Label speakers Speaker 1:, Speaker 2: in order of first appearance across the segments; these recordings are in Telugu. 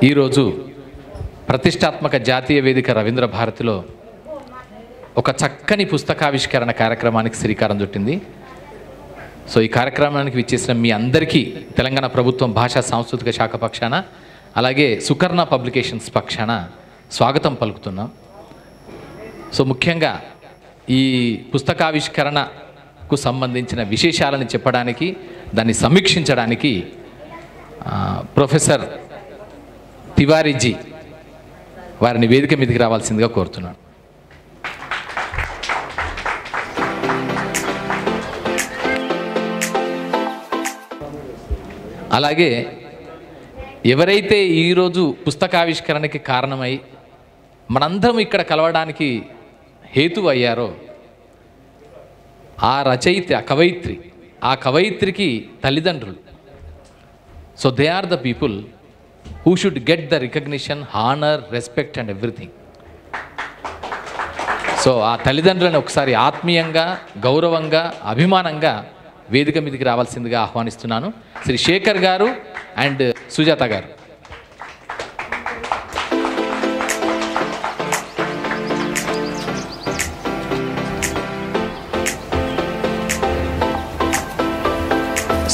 Speaker 1: ఈరోజు ప్రతిష్టాత్మక జాతీయ వేదిక రవీంద్ర భారతిలో ఒక చక్కని పుస్తకావిష్కరణ కార్యక్రమానికి శ్రీకారం చుట్టింది. సో ఈ కార్యక్రమానికి విచ్చేసిన మీ అందరికీ తెలంగాణ ప్రభుత్వం భాషా సాంస్కృతిక శాఖ పక్షాన అలాగే సుకర్ణ పబ్లికేషన్స్ పక్షాన స్వాగతం పలుకుతున్నాం. సో ముఖ్యంగా ఈ పుస్తకావిష్కరణకు సంబంధించిన విశేషాలను చెప్పడానికి, దాన్ని సమీక్షించడానికి ప్రొఫెసర్ తివారీజీ వారిని వేదిక మీదకి రావాల్సిందిగా కోరుతున్నాను. అలాగే ఎవరైతే ఈరోజు పుస్తకావిష్కరణకి కారణమై మనందరం ఇక్కడ కలవడానికి హేతు అయ్యారో ఆ రచయిత, ఆ కవయిత్రికి తల్లిదండ్రులు. So they are the people who should get the recognition, honor, respect and everything. So ఆ తల్లిదండ్రులను ఒకసారి ఆత్మీయంగా, గౌరవంగా, అభిమానంగా వేదిక మీదకి రావాల్సిందిగా ఆహ్వానిస్తున్నాను. శ్రీ శేఖర్ గారు అండ్ సుజాత గారు.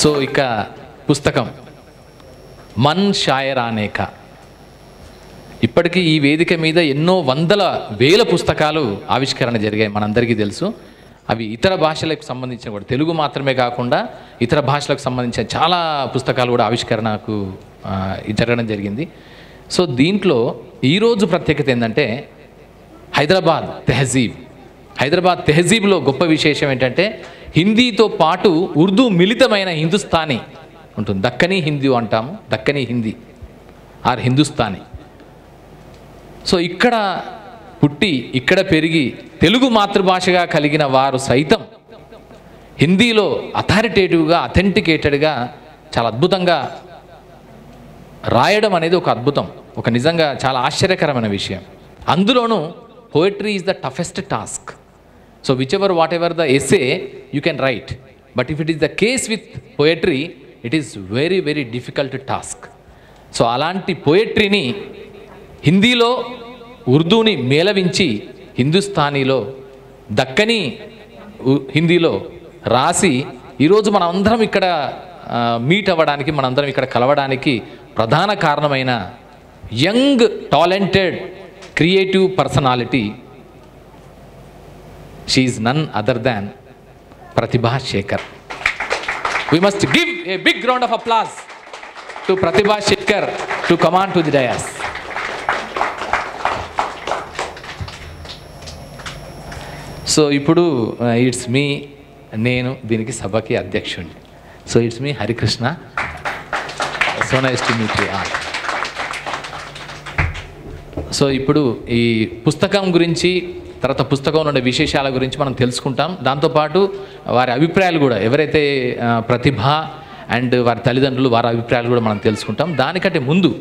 Speaker 1: సో ఇక పుస్తకం మన్ షాయరానేక. ఇప్పటికీ ఈ వేదిక మీద ఎన్నో వందల వేల పుస్తకాలు ఆవిష్కరణ జరిగాయి, మనందరికీ తెలుసు. అవి ఇతర భాషలకు సంబంధించిన కూడా, తెలుగు మాత్రమే కాకుండా ఇతర భాషలకు సంబంధించిన చాలా పుస్తకాలు కూడా ఆవిష్కరణకు జరగడం జరిగింది. సో దీంట్లో ఈరోజు ప్రత్యేకత ఏంటంటే హైదరాబాద్ తెహజీబ్లో గొప్ప విశేషం ఏంటంటే హిందీతో పాటు ఉర్దూ మిళితమైన హిందుస్థానీ ఉంటుంది. దక్కనీ హిందీ అంటాము, దక్కనీ హిందీ ఆర్ హిందుస్థానీ. సో ఇక్కడ పుట్టి ఇక్కడ పెరిగి తెలుగు మాతృభాషగా కలిగిన వారు సైతం హిందీలో అథారిటేటివ్గా, అథెంటికేటెడ్గా చాలా అద్భుతంగా రాయడం అనేది ఒక అద్భుతం, ఒక నిజంగా చాలా ఆశ్చర్యకరమైన విషయం. అందులోనూ poetry is the toughest task. So what ever the essay you can write, but if it is the case with poetry it is very very difficult task. So అలాంటి పోయట్రీని హిందీలో, ఉర్దూని మేళవించి హిందుస్థానీలో, దక్కనీ హిందీలో రాసి ఈరోజు మనం అందరం ఇక్కడ మీట్ అవ్వడానికి, మనందరం ఇక్కడ కలవడానికి ప్రధాన కారణమైన young, talented, creative personality. She is none other than Prathibha Shekar. We must give a big round of applause to Pratibha Shekhar to come on to the dais. So ఇప్పుడు ఇట్స్ మీ, నేను దీనికి సభకి అధ్యక్షుడిని. So it's me Harikrishna. So nice to meet you all. So ఇప్పుడు ఈ పుస్తకం గురించి, తర్వాత పుస్తకంలో ఉండే విశేషాల గురించి మనం తెలుసుకుంటాం. దాంతోపాటు వారి అభిప్రాయాలు కూడా, ఎవరైతే ప్రతిభ అండ్ వారి తల్లిదండ్రులు, వారి అభిప్రాయాలు కూడా మనం తెలుసుకుంటాం. దానికంటే ముందు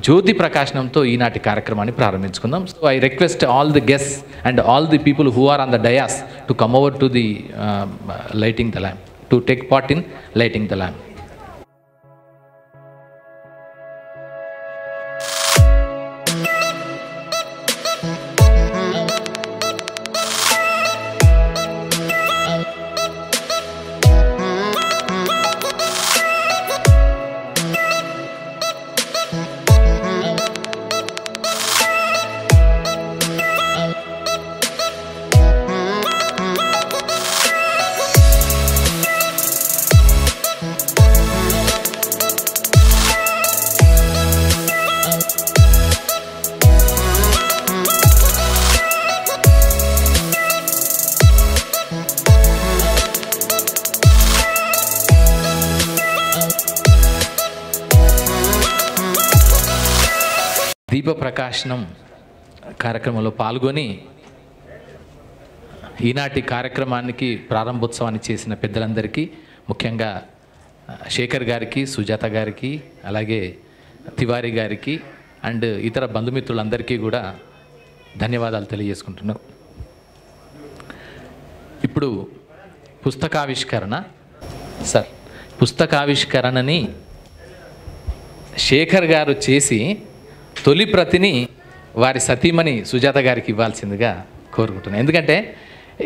Speaker 1: జ్యోతి ప్రకాశనంతో ఈనాటి కార్యక్రమాన్ని ప్రారంభించుకుందాం. So I request all the guests and all the people who are on the dais to come over to the lighting the lamp, to take part in lighting the lamp. దీప ప్రకాశనం కార్యక్రమంలో పాల్గొని ఈనాటి కార్యక్రమానికి ప్రారంభోత్సవాన్ని చేసిన పెద్దలందరికీ, ముఖ్యంగా శేఖర్ గారికి, సుజాత గారికి, అలాగే తివారీ గారికి అండ్ ఇతర బంధుమిత్రులందరికీ కూడా ధన్యవాదాలు తెలియజేసుకుంటున్నాం. ఇప్పుడు పుస్తకావిష్కరణ సార్, పుస్తకావిష్కరణని శేఖర్ గారు చేసి తొలి ప్రతిని వారి సతీమణి సుజాత గారికి ఇవ్వాల్సిందిగా కోరుకుంటున్నాను. ఎందుకంటే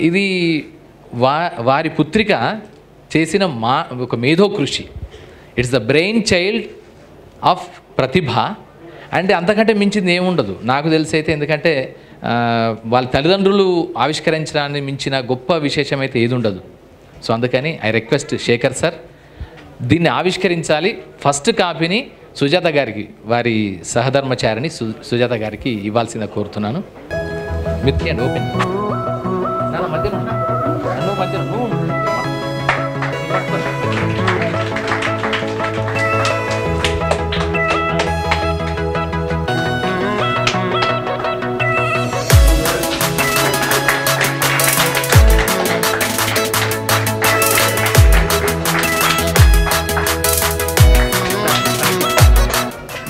Speaker 1: ఇది వారి పుత్రిక చేసిన ఒక మేధో కృషి. It's the brain child of Pratibha. అంటే అంతకంటే మించింది ఏముండదు నాకు తెలిసి అయితే. ఎందుకంటే వాళ్ళ తల్లిదండ్రులు ఆవిష్కరించడాన్ని మించిన గొప్ప విశేషం అయితే ఏది ఉండదు. సో అందుకని ఐ రిక్వెస్ట్ శేఖర్ సార్ దీన్ని ఆవిష్కరించాలి. ఫస్ట్ కాపీని సుజాత గారికి, వారి సహధర్మచారిని సుజాత గారికి ఇవ్వాల్సిందిగా కోరుతున్నాను. మిత్యండి ఓపెన్ మధ్యలో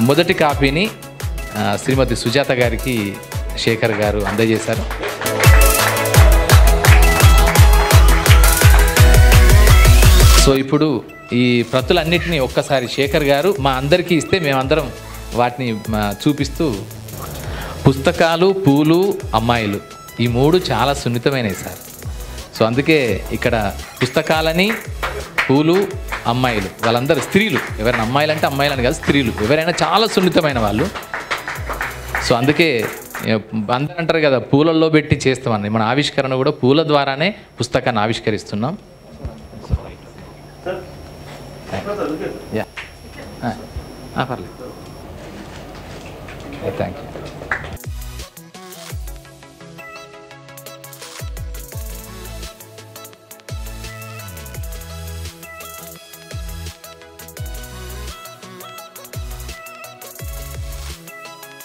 Speaker 1: మొదటి కాపీని శ్రీమతి సుజాత గారికి శేఖర్ గారు అందజేశారు. సో ఇప్పుడు ఈ ప్రతులన్నింటినీ ఒక్కసారి శేఖర్ గారు మా అందరికీ ఇస్తే మేమందరం వాటిని చూపిస్తూ, పుస్తకాలు, పూలు, అమ్మాయిలు ఈ మూడు చాలా సున్నితమైనవి సార్. సో అందుకే ఇక్కడ పుస్తకాలని, పూలు, అమ్మాయిలు వాళ్ళందరూ స్త్రీలు. ఎవరైనా అమ్మాయిలు అంటే అమ్మాయిలని కాదు, స్త్రీలు ఎవరైనా చాలా సున్నితమైన వాళ్ళు. సో అందుకే అందరూ అంటారు కదా పూలల్లో పెట్టి చేస్తామని. మన ఆవిష్కరణ కూడా పూల ద్వారానే పుస్తకాన్ని ఆవిష్కరిస్తున్నాం. పర్లేదు, థ్యాంక్ యూ.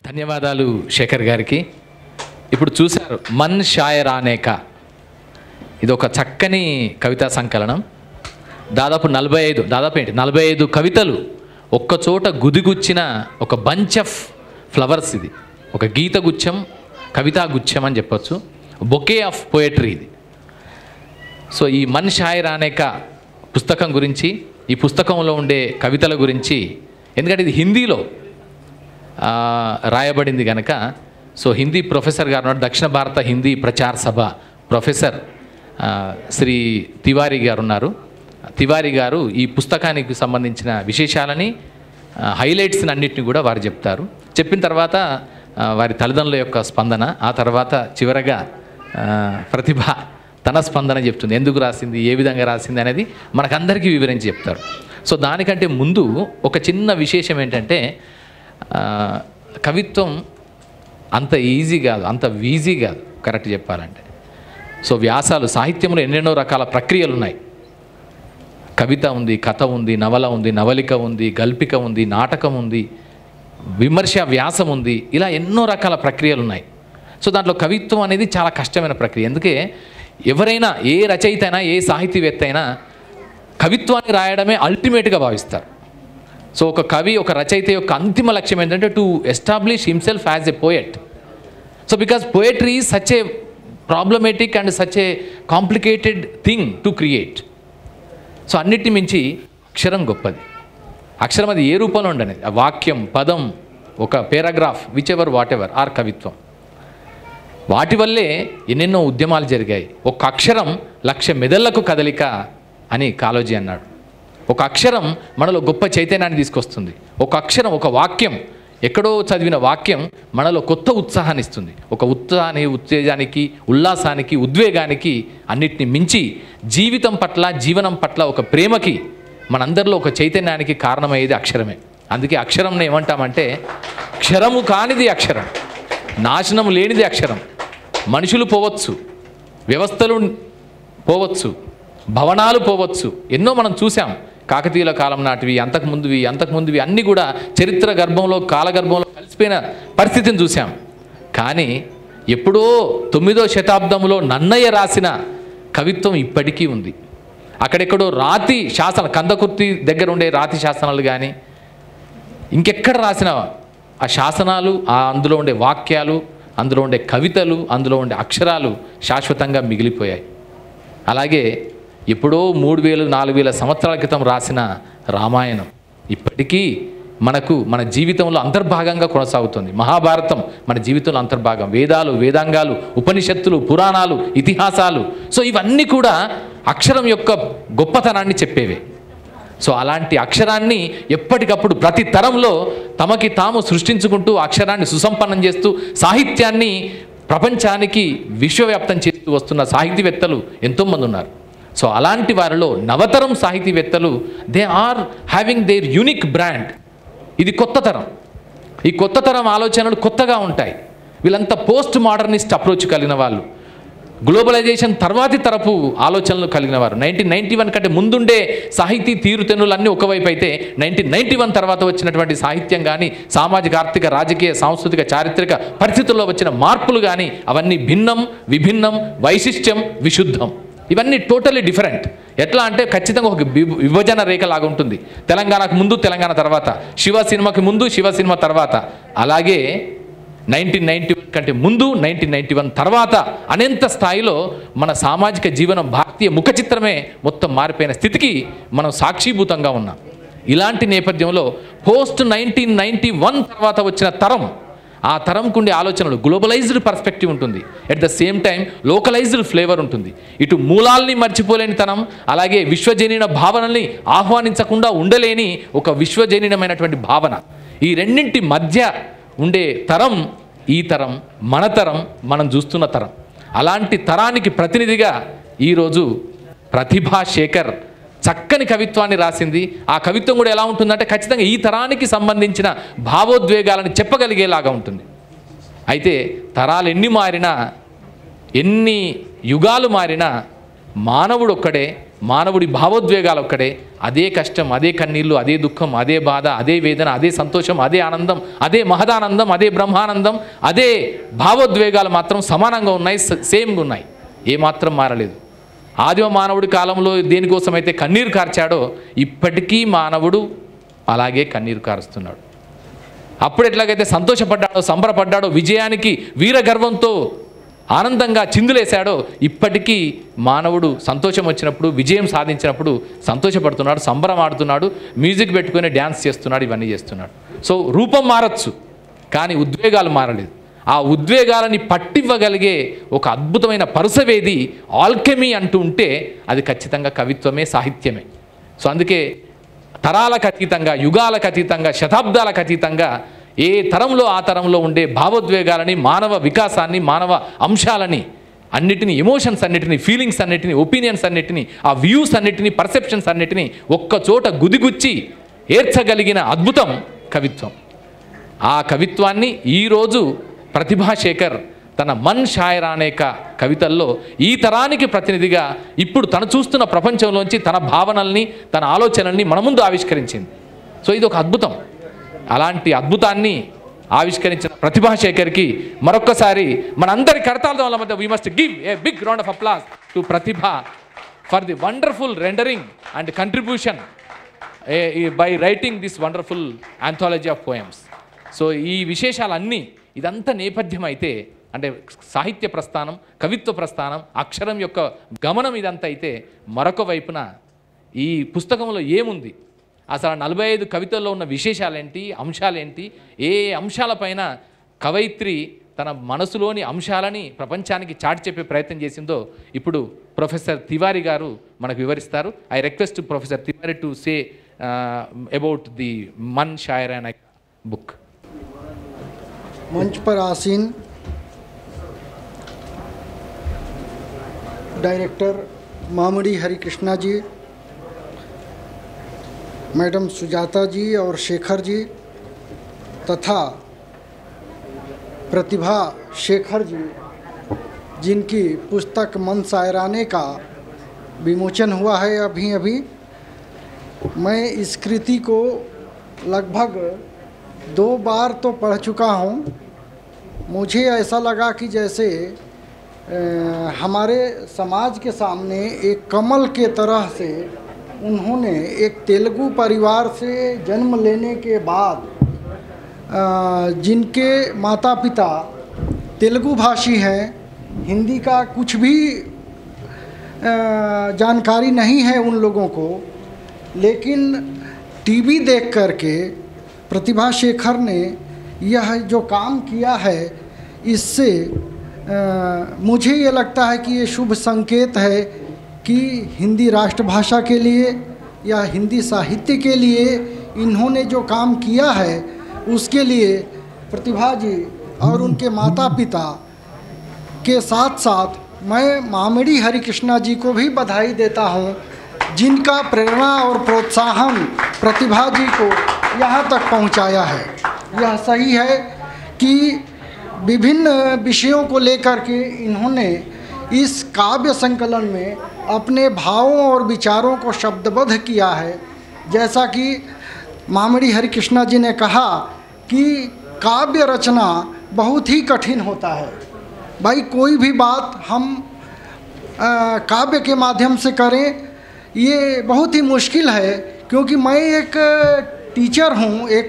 Speaker 1: ధన్యవాదాలు శేఖర్ గారికి. ఇప్పుడు చూశారు మన్ షాయరానే కా, ఇది ఒక చక్కని కవితా సంకలనం. దాదాపు 45 కవితలు ఒక్కచోట గుదిగుచ్చిన ఒక బంచ్ ఆఫ్ ఫ్లవర్స్. ఇది ఒక గీత గుచ్ఛం, కవితా గుచ్ఛం అని చెప్పొచ్చు, బొకే ఆఫ్ పోయట్రీ ఇది. సో ఈ మన్ షాయరానే కా పుస్తకం గురించి, ఈ పుస్తకంలో ఉండే కవితల గురించి, ఎందుకంటే ఇది హిందీలో రాయబడింది కనుక, సో హిందీ ప్రొఫెసర్ గారు ఉన్నారు, దక్షిణ భారత హిందీ ప్రచార సభ ప్రొఫెసర్ శ్రీ తివారీ గారు ఉన్నారు. తివారీ గారు ఈ పుస్తకానికి సంబంధించిన విశేషాలని, హైలైట్స్ని అన్నింటినీ కూడా వారు చెప్తారు. చెప్పిన తర్వాత వారి తల్లిదండ్రుల యొక్క స్పందన, ఆ తర్వాత చివరగా ప్రతిభ తన స్పందన చెప్తుంది. ఎందుకు రాసింది, ఏ విధంగా రాసింది అనేది మనకందరికీ వివరించి చెప్తారు. సో దానికంటే ముందు ఒక చిన్న విశేషం ఏంటంటే, కవిత్వం అంత ఈజీ కాదు, అంత వీజీ కాదు కరెక్ట్ చెప్పాలంటే. సో వ్యాసాలు, సాహిత్యంలో ఎన్నెన్నో రకాల ప్రక్రియలు ఉన్నాయి. కవిత ఉంది, కథ ఉంది, నవల ఉంది, నవలిక ఉంది, గల్పిక ఉంది, నాటకం ఉంది, విమర్శ వ్యాసం ఉంది, ఇలా ఎన్నో రకాల ప్రక్రియలు ఉన్నాయి. సో దాంట్లో కవిత్వం అనేది చాలా కష్టమైన ప్రక్రియ. అందుకే ఎవరైనా, ఏ రచయిత అయినా, ఏ సాహితీవేత్త అయినా కవిత్వాన్ని రాయడమే అల్టిమేట్గా భావిస్తారు. సో ఒక కవి, ఒక రచయిత యొక్క అంతిమ లక్ష్యం ఏంటంటే to establish himself as a poet. So because poetry is such a problematic and such a complicated thing to create. So అన్నిటి మించి అక్షరం గొప్పది. అక్షరం అది ఏ రూపంలో ఉండనేది, ఆ వాక్యం, పదం, ఒక paragraph, whichever whatever or కవిత్వం. వాటి వల్లే ఎన్నెన్నో ఉద్యమాలు జరిగాయి. ఒక అక్షరం 1,00,000 మెదళ్లకు కదలిక అని కాళోజీ అన్నాడు. ఒక అక్షరం మనలో గొప్ప చైతన్యాన్ని తీసుకొస్తుంది. ఒక అక్షరం, ఒక వాక్యం, ఎక్కడో చదివిన వాక్యం మనలో కొత్త ఉత్సాహాన్ని ఇస్తుంది. ఒక ఉత్తేజానికి, ఉల్లాసానికి, ఉద్వేగానికి, అన్నిటిని మించి జీవితం పట్ల, జీవనం పట్ల ఒక ప్రేమకి, మనందరిలో ఒక చైతన్యానికి కారణమయ్యేది అక్షరమే. అందుకే అక్షరంని ఏమంటామంటే, క్షరము కానిది అక్షరం, నాశనం లేనిది అక్షరం. మనుషులు పోవచ్చు, వ్యవస్థలు పోవచ్చు, భవనాలు పోవచ్చు, ఎన్నో మనం చూసాం. కాకతీయుల కాలం నాటివి, అంతకుముందువి అన్నీ కూడా చరిత్ర గర్భంలో, కాలగర్భంలో కలిసిపోయిన పరిస్థితిని చూసాం. కానీ ఎప్పుడో 9వ శతాబ్దంలో నన్నయ్య రాసిన కవిత్వం ఇప్పటికీ ఉంది. అక్కడెక్కడో రాతి శాసన, కందకుర్తి దగ్గర ఉండే రాతి శాసనాలు కానీ, ఇంకెక్కడ రాసిన ఆ శాసనాలు, అందులో ఉండే వాక్యాలు, అందులో ఉండే కవితలు, అందులో ఉండే అక్షరాలు శాశ్వతంగా మిగిలిపోయాయి. అలాగే ఎప్పుడో 3,000-4,000 సంవత్సరాల క్రితం రాసిన రామాయణం ఇప్పటికీ మనకు మన జీవితంలో అంతర్భాగంగా కొనసాగుతుంది. మహాభారతం మన జీవితంలో అంతర్భాగం, వేదాలు, వేదాంగాలు, ఉపనిషత్తులు, పురాణాలు, ఇతిహాసాలు. సో ఇవన్నీ కూడా అక్షరం యొక్క గొప్పతనాన్ని చెప్పేవే. సో అలాంటి అక్షరాన్ని ఎప్పటికప్పుడు ప్రతి తరంలో తమకి తాము సృష్టించుకుంటూ అక్షరాన్ని సుసంపన్నం చేస్తూ సాహిత్యాన్ని ప్రపంచానికి విశ్వవ్యాప్తం చేస్తూ వస్తున్న సాహితీవేత్తలు ఎంతోమంది ఉన్నారు. సో అలాంటి వారిలో నవతరం సాహితీవేత్తలు they are having their unique brand. ఇది కొత్త తరం. ఈ కొత్త తరం ఆలోచనలు కొత్తగా ఉంటాయి. వీళ్ళంతా పోస్ట్ మోడర్నిస్ట్ అప్రోచ్ కలిగిన వాళ్ళు, గ్లోబలైజేషన్ తర్వాతి తరపు ఆలోచనలు కలిగిన వారు. 1991 కంటే ముందుండే సాహితీ తీరుతెన్నులన్నీ ఒకవైపు అయితే 1991 తర్వాత వచ్చినటువంటి సాహిత్యం కానీ, సామాజిక, ఆర్థిక, రాజకీయ, సాంస్కృతిక, చారిత్రక పరిస్థితుల్లో వచ్చిన మార్పులు కానీ అవన్నీ భిన్నం, విభిన్నం, వైశిష్ట్యం, విశుద్ధం. ఇవన్నీ టోటలీ డిఫరెంట్. ఎట్లా అంటే ఖచ్చితంగా ఒక విభజన రేఖ లాగా ఉంటుంది. తెలంగాణకు ముందు, తెలంగాణ తర్వాత, శివ సినిమాకి ముందు, శివ సినిమా తర్వాత, అలాగే 1991 కంటే ముందు, 1991 తర్వాత అనంత స్థాయిలో మన సామాజిక జీవనం, భారతీయ ముఖ చిత్రమే మొత్తం మారిపోయిన స్థితికి మనం సాక్షిభూతంగా ఉన్నాం. ఇలాంటి నేపథ్యంలో పోస్ట్ 1991 తర్వాత వచ్చిన తరం, ఆ తరంకుండే ఆలోచనలు గ్లోబలైజ్డ్ పర్స్పెక్టివ్ ఉంటుంది. At the same time localised flavour ఉంటుంది. ఇటు మూలాల్ని మర్చిపోలేని తనం, అలాగే విశ్వజనీన భావనల్ని ఆహ్వానించకుండా ఉండలేని ఒక విశ్వజనీనమైనటువంటి భావన. ఈ రెండింటి మధ్య ఉండే తరం ఈ తరం, మన తరం, మనం చూస్తున్న తరం. అలాంటి తరానికి ప్రతినిధిగా ఈరోజు ప్రతిభా శేఖర్ చక్కని కవిత్వాన్ని రాసింది. ఆ కవిత్వం కూడా ఎలా ఉంటుందంటే ఖచ్చితంగా ఈ తరానికి సంబంధించిన భావోద్వేగాలను చెప్పగలిగేలాగా ఉంటుంది. అయితే తరాలు ఎన్ని మారినా, ఎన్ని యుగాలు మారినా మానవుడు ఒక్కడే, మానవుడి భావోద్వేగాలు ఒక్కడే. అదే కష్టం, అదే కన్నీళ్ళు, అదే దుఃఖం, అదే బాధ, అదే వేదన, అదే సంతోషం, అదే ఆనందం, అదే మహదానందం, అదే బ్రహ్మానందం, అదే భావోద్వేగాలు మాత్రం సమానంగా ఉన్నాయి, సేమ్గా ఉన్నాయి, ఏమాత్రం మారలేదు. ఆదిమ మానవుడి కాలంలో దేనికోసమైతే కన్నీరు కార్చాడో ఇప్పటికీ మానవుడు అలాగే కన్నీరు కారుస్తున్నాడు. అప్పుడు ఎట్లాగైతే సంతోషపడ్డాడో, సంబరపడ్డాడో, విజయానికి వీరగర్వంతో ఆనందంగా చిందులేశాడో ఇప్పటికీ మానవుడు సంతోషం వచ్చినప్పుడు, విజయం సాధించినప్పుడు సంతోషపడుతున్నాడు, సంబరం ఆడుతున్నాడు, మ్యూజిక్ పెట్టుకొని డ్యాన్స్ చేస్తున్నాడు, ఇవన్నీ చేస్తున్నాడు. సో రూపం మారచ్చు కానీ ఉద్వేగాలు మారలేదు. ఆ ఉద్వేగాలని పట్టివ్వగలిగే ఒక అద్భుతమైన పరుసవేది ఆల్కెమీ అంటూ ఉంటే అది ఖచ్చితంగా కవిత్వమే, సాహిత్యమే. సో అందుకే తరాలకు అతీతంగా, యుగాలకు అతీతంగా, శతాబ్దాలకు అతీతంగా ఏ తరంలో ఆ తరంలో ఉండే భావోద్వేగాలని, మానవ వికాసాన్ని, మానవ అంశాలని, అన్నిటినీ, ఎమోషన్స్ అన్నిటినీ, ఫీలింగ్స్ అన్నిటినీ, ఒపీనియన్స్ అన్నిటినీ, ఆ వ్యూస్ అన్నిటినీ, పర్సెప్షన్స్ అన్నిటినీ ఒక్కచోట గుదిగుచ్చి ఏర్చగలిగిన అద్భుతం కవిత్వం. ఆ కవిత్వాన్ని ఈరోజు ప్రతిభా శేఖర్ తన మన్ షాయర్ అనే కవితల్లో ఈ తరానికి ప్రతినిధిగా ఇప్పుడు తను చూస్తున్న ప్రపంచంలోంచి తన భావనల్ని, తన ఆలోచనల్ని మన ముందు ఆవిష్కరించింది. సో ఇది ఒక అద్భుతం. అలాంటి అద్భుతాన్ని ఆవిష్కరించిన ప్రతిభా శేఖర్కి మరొక్కసారి మనందరి కరతాళ మధ్య we must give a big round of applause to Prathibha for the wonderful rendering and contribution by writing this wonderful anthology of poems. So ఈ విశేషాలన్నీ, ఇదంతా నేపథ్యం అయితే, అంటే సాహిత్య ప్రస్థానం, కవిత్వ ప్రస్థానం, అక్షరం యొక్క గమనం ఇదంతా అయితే, మరొక వైపున ఈ పుస్తకంలో ఏముంది, అసలు 45 కవితల్లో ఉన్న విశేషాలేంటి, అంశాలేంటి, ఏ అంశాలపైన కవయిత్రి తన మనసులోని అంశాలని ప్రపంచానికి చాటి చెప్పే ప్రయత్నం చేసిందో ఇప్పుడు ప్రొఫెసర్ తివారీ గారు మనకు వివరిస్తారు. I request professor Tiwari to say about the Mann షాయర్ అనే బుక్.
Speaker 2: मंच पर आसीन डायरेक्टर मामड़ी हरिकृष्णा जी, मैडम सुजाता जी और शेखर जी तथा प्रतिभा शेखर जी, जिनकी पुस्तक मन शायराने का विमोचन हुआ है अभी अभी। मैं इस कृति को लगभग 2 बार तो पढ़ चुका हूँ। मुझे ऐसा लगा कि जैसे हमारे समाज के सामने एक कमल के तरह से उन्होंने एक तेलुगु परिवार से जन्म लेने के बाद जिनके माता पिता तेलुगु भाषी हैं, हिंदी का कुछ भी जानकारी नहीं है उन लोगों को, लेकिन टीवी देख करके प्रतिभा शेखर ने यह जो काम किया है, इससे मुझे ये लगता है कि ये शुभ संकेत है कि हिंदी राष्ट्रभाषा के लिए या हिंदी साहित्य के लिए इन्होंने जो काम किया है, उसके लिए प्रतिभा जी और उनके माता पिता के साथ साथ मैं मामिडी हरिकृष्णा जी को भी बधाई देता हूँ, जिनका प्रेरणा और प्रोत्साहन प्रतिभा जी को यहाँ तक पहुँचाया है। यह सही है कि विभिन्न विषयों को लेकर के इन्होंने इस काव्य संकलन में अपने भावों और विचारों को शब्दबद्ध किया है। जैसा कि मामिडी हरिकृष्णा जी ने कहा कि काव्य रचना बहुत ही कठिन होता है। भाई कोई भी बात हम काव्य के माध्यम से करें, ये बहुत ही मुश्किल है, क्योंकि मैं एक टीचर हूँ, एक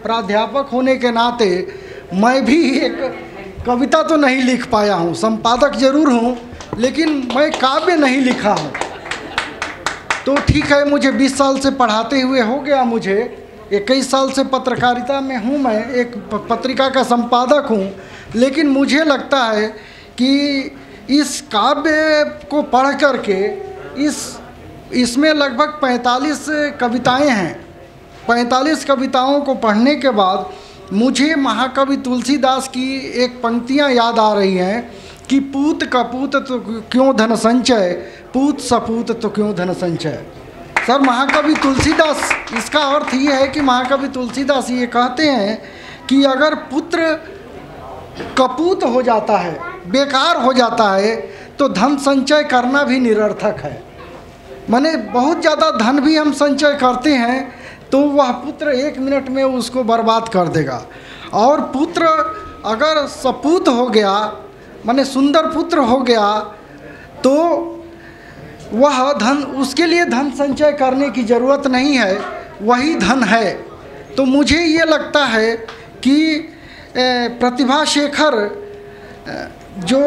Speaker 2: प्राध्यापक होने के नाते मैं भी एक कविता तो नहीं लिख पाया हूँ, संपादक जरूर हूँ, लेकिन मैं काव्य नहीं लिखा हूँ। तो ठीक है, मुझे 20 साल से पढ़ाते हुए हो गया, मुझे 21 साल से पत्रकारिता में हूँ, मैं एक पत्रिका का संपादक हूँ, लेकिन मुझे लगता है कि इस काव्य को पढ़ करके इसमें लगभग 45 कविताएं हैं। 45 कविताओं को पढ़ने के बाद मुझे महाकवि तुलसीदास की एक पंक्तियां याद आ रही हैं कि पूत कपूत तो क्यों धन संचय, पूत सपूत तो क्यों धन संचय। सर, महाकवि तुलसीदास, इसका अर्थ ये है कि महाकवि तुलसीदास ये कहते हैं कि अगर पुत्र कपूत हो जाता है, बेकार हो जाता है, तो धन संचय करना भी निरर्थक है। माने बहुत ज़्यादा धन भी हम संचय करते हैं तो वह पुत्र 1 मिनट में उसको बर्बाद कर देगा। और पुत्र अगर सपूत हो गया, माने सुंदर पुत्र हो गया, तो वह धन, उसके लिए धन संचय करने की ज़रूरत नहीं है, वही धन है। तो मुझे ये लगता है कि प्रतिभा शेखर जो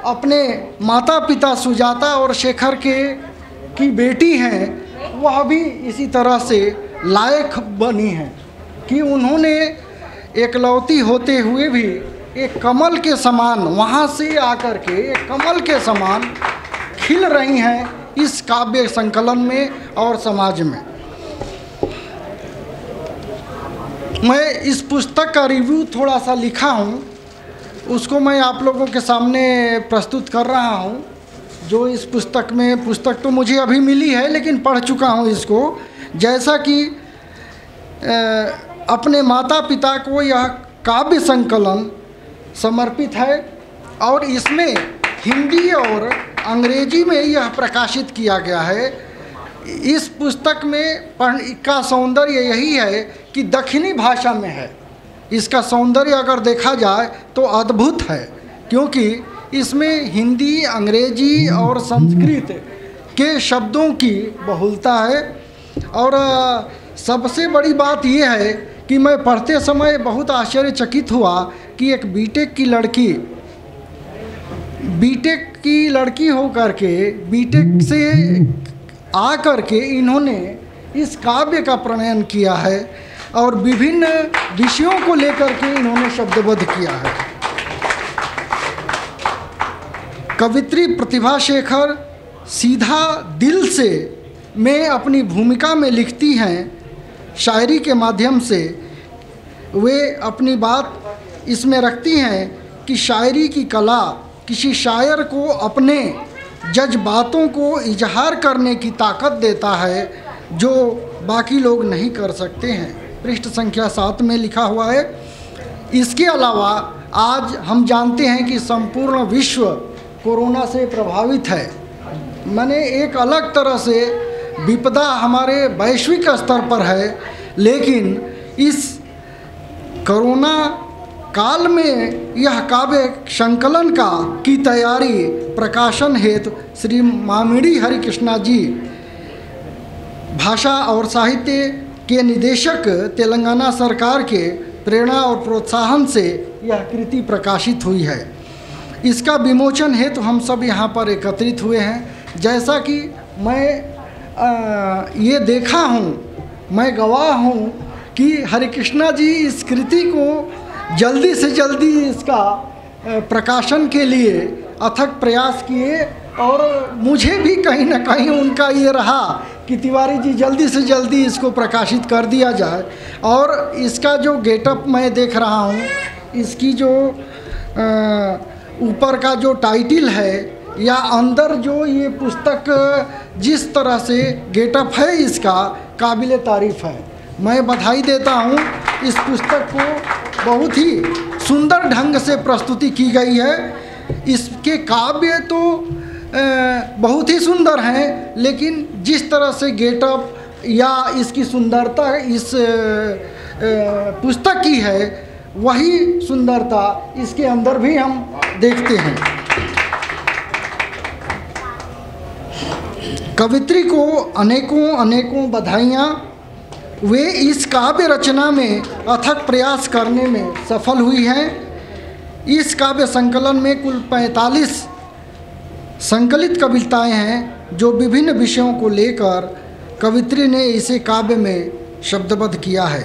Speaker 2: अपने माता पिता सुजाता और शेखर की बेटी हैं, वह भी इसी तरह से लायक बनी हैं कि उन्होंने एकलौती होते हुए भी एक कमल के समान वहाँ से आकर के एक कमल के समान खिल रही हैं इस काव्य संकलन में और समाज में। मैं इस पुस्तक का रिव्यू थोड़ा सा लिखा हूँ, उसको मैं आप लोगों के सामने प्रस्तुत कर रहा हूँ। जो इस पुस्तक में, पुस्तक तो मुझे अभी मिली है लेकिन पढ़ चुका हूँ इसको। जैसा कि अपने माता पिता को यह काव्य संकलन समर्पित है और इसमें हिंदी और अंग्रेजी में यह प्रकाशित किया गया है। इस पुस्तक में का सौंदर्य यही है कि दक्षिणी भाषा में है। इसका सौंदर्य अगर देखा जाए तो अद्भुत है, क्योंकि इसमें हिंदी, अंग्रेजी और संस्कृत के शब्दों की बहुलता है। और सबसे बड़ी बात यह है कि मैं पढ़ते समय बहुत आश्चर्यचकित हुआ कि एक बीटेक की लड़की हो करके, बीटेक से आ करके इन्होंने इस काव्य का प्रणयन किया है और विभिन्न विषयों को लेकर के इन्होंने शब्दबद्ध किया है। कवित्री प्रतिभा शेखर सीधा दिल से में अपनी भूमिका में लिखती हैं। शायरी के माध्यम से वे अपनी बात इसमें रखती हैं कि शायरी की कला किसी शायर को अपने जज्बातों को इजहार करने की ताकत देता है जो बाकी लोग नहीं कर सकते हैं। पृष्ठ संख्या 7 में लिखा हुआ है। इसके अलावा आज हम जानते हैं कि संपूर्ण विश्व कोरोना से प्रभावित है। माने एक अलग तरह से विपदा हमारे वैश्विक स्तर पर है, लेकिन इस कोरोना काल में यह काव्य संकलन की तैयारी प्रकाशन हेतु श्री मामिडी हरिकृष्णा जी, भाषा और साहित्य के निदेशक, तेलंगाना सरकार के प्रेरणा और प्रोत्साहन से यह कृति प्रकाशित हुई है। इसका विमोचन हेतु हम सब यहाँ पर एकत्रित हुए हैं। जैसा कि मैं ये देखा हूँ, मैं गवाह हूँ कि हरे कृष्णा जी इस कृति को जल्दी से जल्दी इसका प्रकाशन के लिए अथक प्रयास किए, और मुझे भी कहीं ना कहीं उनका ये रहा कि तिवारी जी जल्दी से जल्दी इसको प्रकाशित कर दिया जाए। और इसका जो गेटअप मैं देख रहा हूँ, इसकी जो ऊपर का जो टाइटल है या अंदर जो ये पुस्तक जिस तरह से गेटअप है इसका काबिल तारीफ़ है। मैं बधाई देता हूँ, इस पुस्तक को बहुत ही सुंदर ढंग से प्रस्तुति की गई है। इसके काव्य तो बहुत ही सुंदर हैं, लेकिन जिस तरह से गेटअप या इसकी सुंदरता इस पुस्तक की है, वही सुंदरता इसके अंदर भी हम देखते हैं। कवित्री को अनेकों अनेकों बधाइयाँ। वे इस काव्य रचना में अथक प्रयास करने में सफल हुई हैं। इस काव्य संकलन में कुल 45 संकलित कविताएं हैं, जो विभिन्न विषयों को लेकर कवित्री ने इसे काव्य में शब्दबद्ध किया है।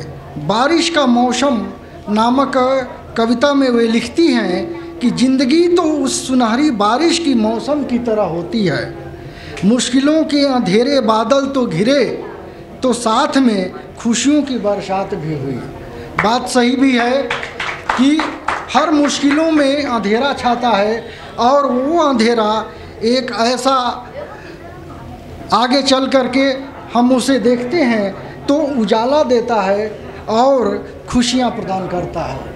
Speaker 2: बारिश का मौसम नामक कविता में वे लिखती हैं कि जिंदगी तो उस सुनहरी बारिश की मौसम की तरह होती है। मुश्किलों के अंधेरे बादल तो घिरे, तो साथ में खुशियों की बरसात भी हुई। बात सही भी है कि हर मुश्किलों में अंधेरा छाता है, और वो अंधेरा एक ऐसा आगे चल करके हम उसे देखते हैं तो उजाला देता है और खुशियाँ प्रदान करता है।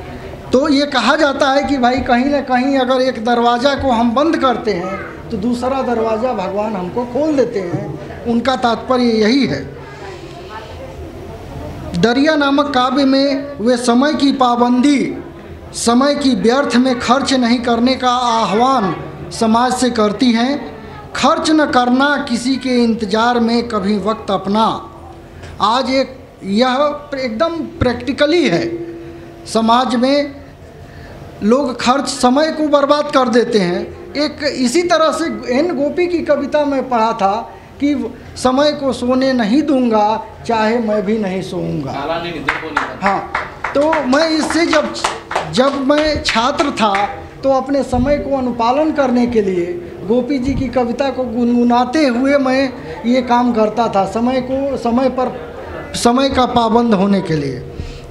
Speaker 2: तो ये कहा जाता है कि भाई कहीं ना कहीं अगर एक दरवाज़ा को हम बंद करते हैं तो दूसरा दरवाज़ा भगवान हमको खोल देते हैं। उनका तात्पर्य यही है। दरिया नामक काव्य में वे समय की पाबंदी, समय की व्यर्थ में खर्च नहीं करने का आह्वान समाज से करती हैं। खर्च न करना किसी के इंतज़ार में कभी वक्त अपना। आज यह एकदम प्रैक्टिकली है। समाज में लोग खर्च समय को बर्बाद कर देते हैं। एक इसी तरह से एन गोपी की कविता में पढ़ा था कि समय को सोने नहीं दूंगा, चाहे मैं भी नहीं सोऊंगा। हाँ, तो मैं इससे जब मैं छात्र था तो अपने समय को अनुपालन करने के लिए गोपी जी की कविता को गुनगुनाते हुए मैं ये काम करता था, समय का पाबंद होने के लिए।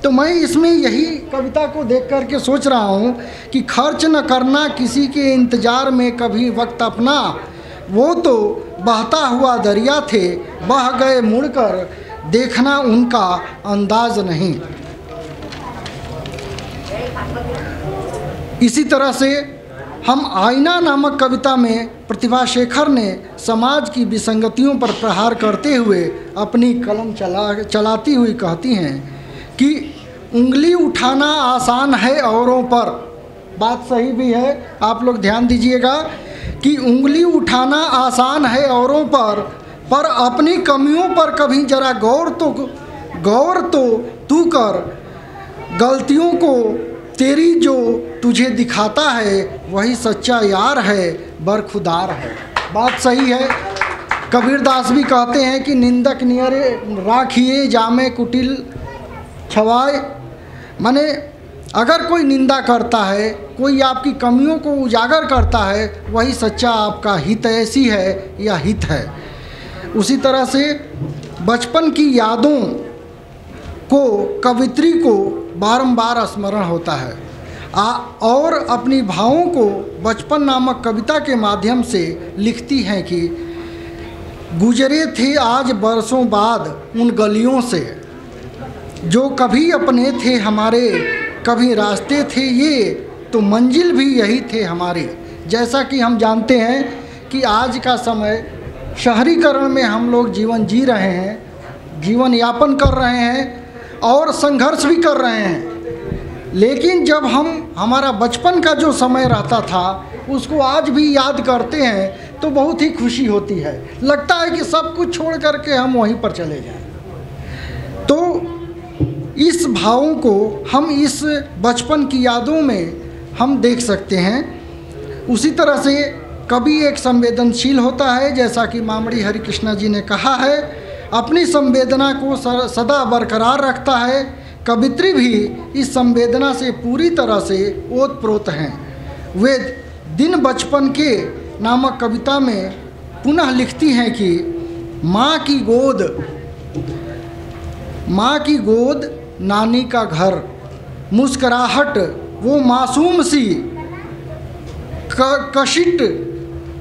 Speaker 2: तो मैं इसमें यही कविता को देख कर के सोच रहा हूँ कि खर्च न करना किसी के इंतज़ार में कभी वक्त अपना। वो तो बहता हुआ दरिया थे, बह गए मुड़कर, देखना उनका अंदाज नहीं। इसी तरह से हम आईना नामक कविता में प्रतिभा शेखर ने समाज की विसंगतियों पर प्रहार करते हुए अपनी कलम चलाती हुई कहती हैं कि उंगली उठाना आसान है औरों पर। बात सही भी है, आप लोग ध्यान दीजिएगा कि उंगली उठाना आसान है औरों पर अपनी कमियों पर कभी जरा गौर तो तू कर। गलतियों को तेरी जो तुझे दिखाता है, वही सच्चा यार है, बरखुदार है। बात सही है। कबीरदास भी कहते हैं कि निंदक नियरे राखिए जामे कुटिल छवाए। माने अगर कोई निंदा करता है, कोई आपकी कमियों को उजागर करता है, वही सच्चा आपका हितैषी है या हित है। उसी तरह से बचपन की यादों को कवित्री को बारंबार स्मरण होता है और अपनी भावों को बचपन नामक कविता के माध्यम से लिखती हैं कि गुजरे थे आज बरसों बाद उन गलियों से, जो कभी अपने थे हमारे, कभी रास्ते थे ये, तो मंजिल भी यही थे हमारे। जैसा कि हम जानते हैं कि आज का समय शहरीकरण में हम लोग जीवन जी रहे हैं, जीवन यापन कर रहे हैं और संघर्ष भी कर रहे हैं। लेकिन जब हमारा बचपन का जो समय रहता था उसको आज भी याद करते हैं तो बहुत ही खुशी होती है। लगता है कि सब कुछ छोड़ करके हम वहीं पर चले जाएं। तो इस भावों को हम इस बचपन की यादों में हम देख सकते हैं। उसी तरह से कवि एक संवेदनशील होता है, जैसा कि मामड़ी हरिकृष्णा जी ने कहा है, अपनी संवेदना को सदा बरकरार रखता है। कवित्री भी इस संवेदना से पूरी तरह से ओतप्रोत हैं। वे दिन बचपन के नामक कविता में पुनः लिखती हैं कि माँ की गोद नानी का घर, मुस्कुराहट वो मासूम सी, कशिट